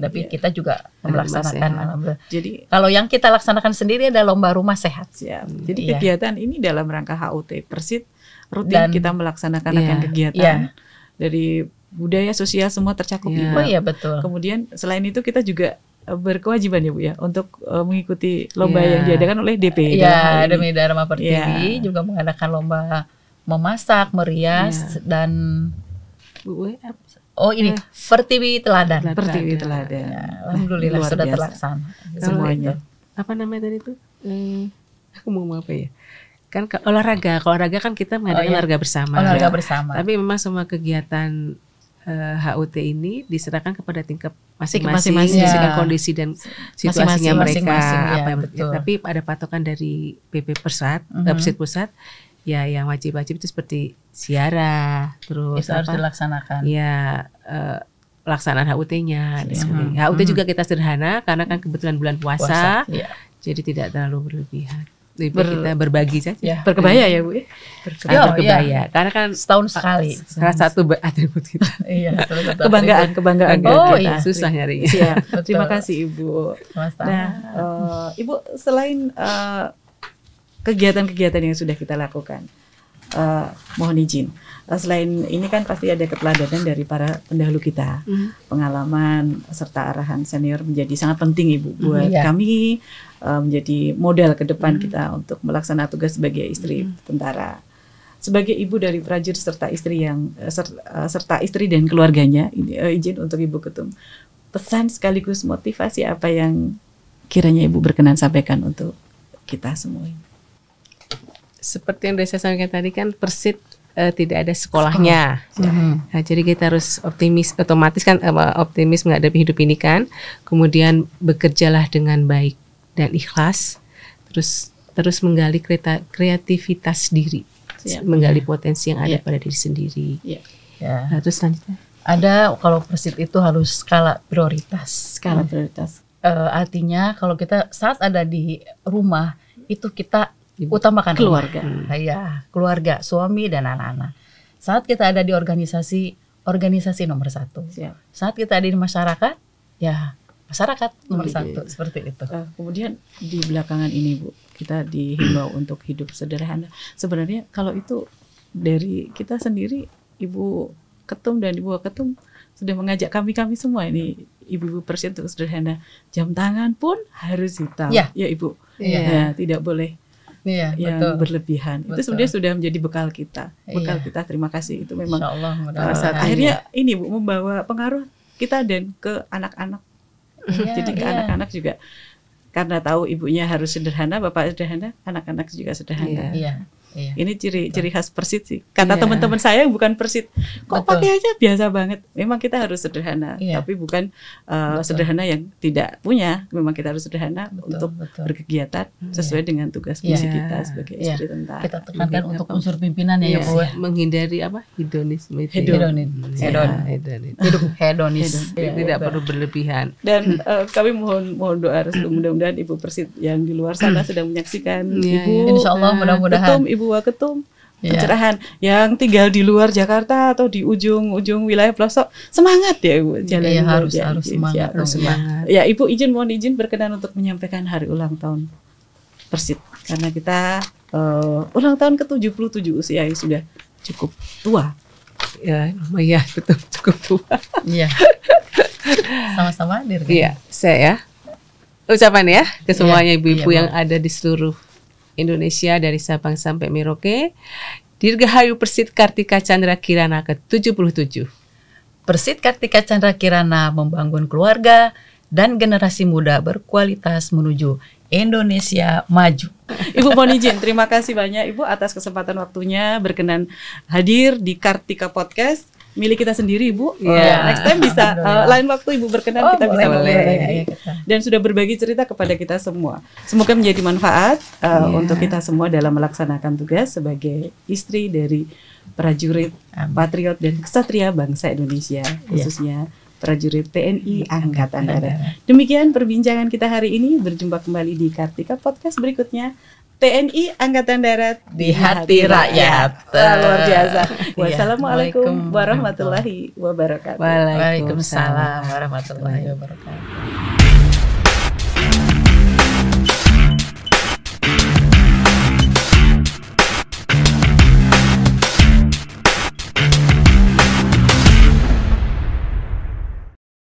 Tapi iya. kita juga Rumah melaksanakan sehat. alhamdulillah. Jadi Kalau yang kita laksanakan sendiri ada lomba rumah sehat. siap. Jadi Iya. kegiatan ini dalam rangka HUT Persit rutin Dan- kita melaksanakan Iya. akan kegiatan Iya. dari budaya sosial semua tercakup Iya. Ibu. Oh iya betul. Kemudian selain itu kita juga berkewajiban ya Bu ya untuk mengikuti lomba Iya. yang diadakan oleh DP. dalam hal Iya, ini. demi Dharma Pertiwi Iya. juga mengadakan lomba memasak, merias dan Bu, oh ini Pertiwi Teladan. Pertiwi Teladan. Ya, alhamdulillah Luar sudah biasa. terlaksana. Semuanya. apa namanya tadi itu? Aku mau ngomong apa ya? Kan olahraga. Kalau olahraga kan kita mengadakan iya. olahraga bersama. Olahraga bersama. Tapi memang semua kegiatan HUT ini diserahkan kepada tingkat Masing-masing. masing-masing, sesuai Ya. kondisi dan situasinya mereka. Masing-masing, ya, apa yang betul. tapi ada patokan dari PP Persat, Mhm. Persit Pusat, ya yang wajib-wajib itu seperti siara, terus Itu harus apa? dilaksanakan. Ya pelaksanaan HUT-nya dan sebagainya. HUT juga kita sederhana karena kan kebetulan bulan puasa. Iya. Jadi tidak terlalu berlebihan. Lebih baik kita berbagi saja. Ya. Berkebaya ya Bu ya? Berkebaya. Karena kan Setahun sekali. salah satu atribut kita. Iya, salah satu Kebanggaan Oh, kita. iya. Susah nyarinya. Siap. Betul. Terima kasih Ibu. Sama-sama. Nah, Ibu selain kegiatan-kegiatan yang sudah kita lakukan, mohon izin. Selain ini kan pasti ada keteladanan dari para pendahulu kita, pengalaman serta arahan senior menjadi sangat penting Ibu buat Iya. kami menjadi modal ke depan kita untuk melaksanakan tugas sebagai istri tentara. Sebagai ibu dari prajurit serta istri yang serta istri dan keluarganya, ini izin untuk Ibu Ketum pesan sekaligus motivasi apa yang kiranya Ibu berkenan sampaikan untuk kita semua ini. Seperti yang sudah saya sampaikan tadi kan Persit tidak ada sekolahnya. Nah, jadi kita harus otomatis kan optimis menghadapi hidup ini kan. Kemudian bekerjalah dengan baik dan ikhlas. Terus menggali kreativitas diri, menggali potensi yang ada pada diri sendiri. Ya. Nah, terus selanjutnya Ada kalau Persit itu harus skala prioritas. Skala prioritas. Artinya kalau kita saat ada di rumah itu kita utamakan Keluarga. Ya, keluarga, suami dan anak-anak. Saat kita ada di organisasi nomor 1. Siap. Saat kita ada di masyarakat, ya masyarakat nomor 1 seperti itu. Kemudian di belakangan ini Bu, kita dihimbau untuk hidup sederhana. Sebenarnya kalau itu dari kita sendiri, Ibu Ketum dan Ibu Ketum sudah mengajak kami semua ini ibu-ibu Persit untuk sederhana. Jam tangan pun harus hitam. Ya. Ya Ibu. Iya. Ya, tidak boleh Iya, yang betul. berlebihan. Itu Betul. sebenarnya sudah menjadi bekal kita. Bekal Iya. kita, terima kasih. Itu memang Insya Allah akhirnya ini Bu membawa pengaruh kita dan ke anak-anak. Jadi ke anak-anak juga karena tahu ibunya harus sederhana, bapak sederhana, anak-anak juga sederhana. Iya. Ini ciri khas Persit sih. Kata Iya. teman-teman saya yang bukan Persit, kok Betul. pakai aja biasa banget. Memang kita harus sederhana, Iya. tapi bukan Betul. sederhana yang tidak punya. Memang kita harus sederhana Betul, untuk betul. berkegiatan sesuai dengan tugas fungsi Iya. kita sebagai Iya. istri tentara. Kita tekankan Mungkin untuk apa? unsur pimpinan ya, Iya. Bu. menghindari apa? Hedonisme itu. Hedonis. Ya, Hedon. hedonis. Hidup hedonis. Iya, Tidak betul. perlu berlebihan. Dan kami mohon doa restu mudah-mudahan Ibu Persit yang di luar sana sedang menyaksikan Iya, Ibu iya. Insya Allah mudah-mudahan. Ketum, Ibu Waketum Iya. pencerahan yang tinggal di luar Jakarta atau di ujung wilayah pelosok, semangat ya Ibu jalan Iya, Ibu harus aja. semangat Insya dong, Allah. Ya Ibu mohon izin berkenan untuk menyampaikan hari ulang tahun Persit karena kita ulang tahun ke-77 usia yang sudah cukup tua. Ya, lumayan betul cukup tua. Iya. Sama-sama hadir kan? Iya, saya ya. Ucapan ya ke semuanya Iya, ibu-ibu iya, yang ada di seluruh Indonesia dari Sabang sampai Merauke. Dirgahayu Persit Kartika Chandra Kirana ke-77. Persit Kartika Chandra Kirana membangun keluarga dan generasi muda berkualitas menuju Indonesia maju. Ibu mohon izin, terima kasih banyak Ibu atas kesempatan waktunya berkenan hadir di Kartika Podcast milik kita sendiri Ibu. Iya. Next time bisa Alhamdulillah. lain waktu Ibu berkenan kita bisa boleh. ngobrol Boleh. lagi. Iya, kita. Dan sudah berbagi cerita kepada kita semua. Semoga menjadi manfaat untuk kita semua dalam melaksanakan tugas sebagai istri dari prajurit, patriot dan kesatria bangsa Indonesia, khususnya prajurit TNI Angkatan Darat. Demikian perbincangan kita hari ini. Berjumpa kembali di Kartika Podcast berikutnya. TNI Angkatan Darat di hati rakyat. Luar biasa. Iya. Wassalamualaikum warahmatullahi wabarakatuh. Waalaikumsalam warahmatullahi wabarakatuh.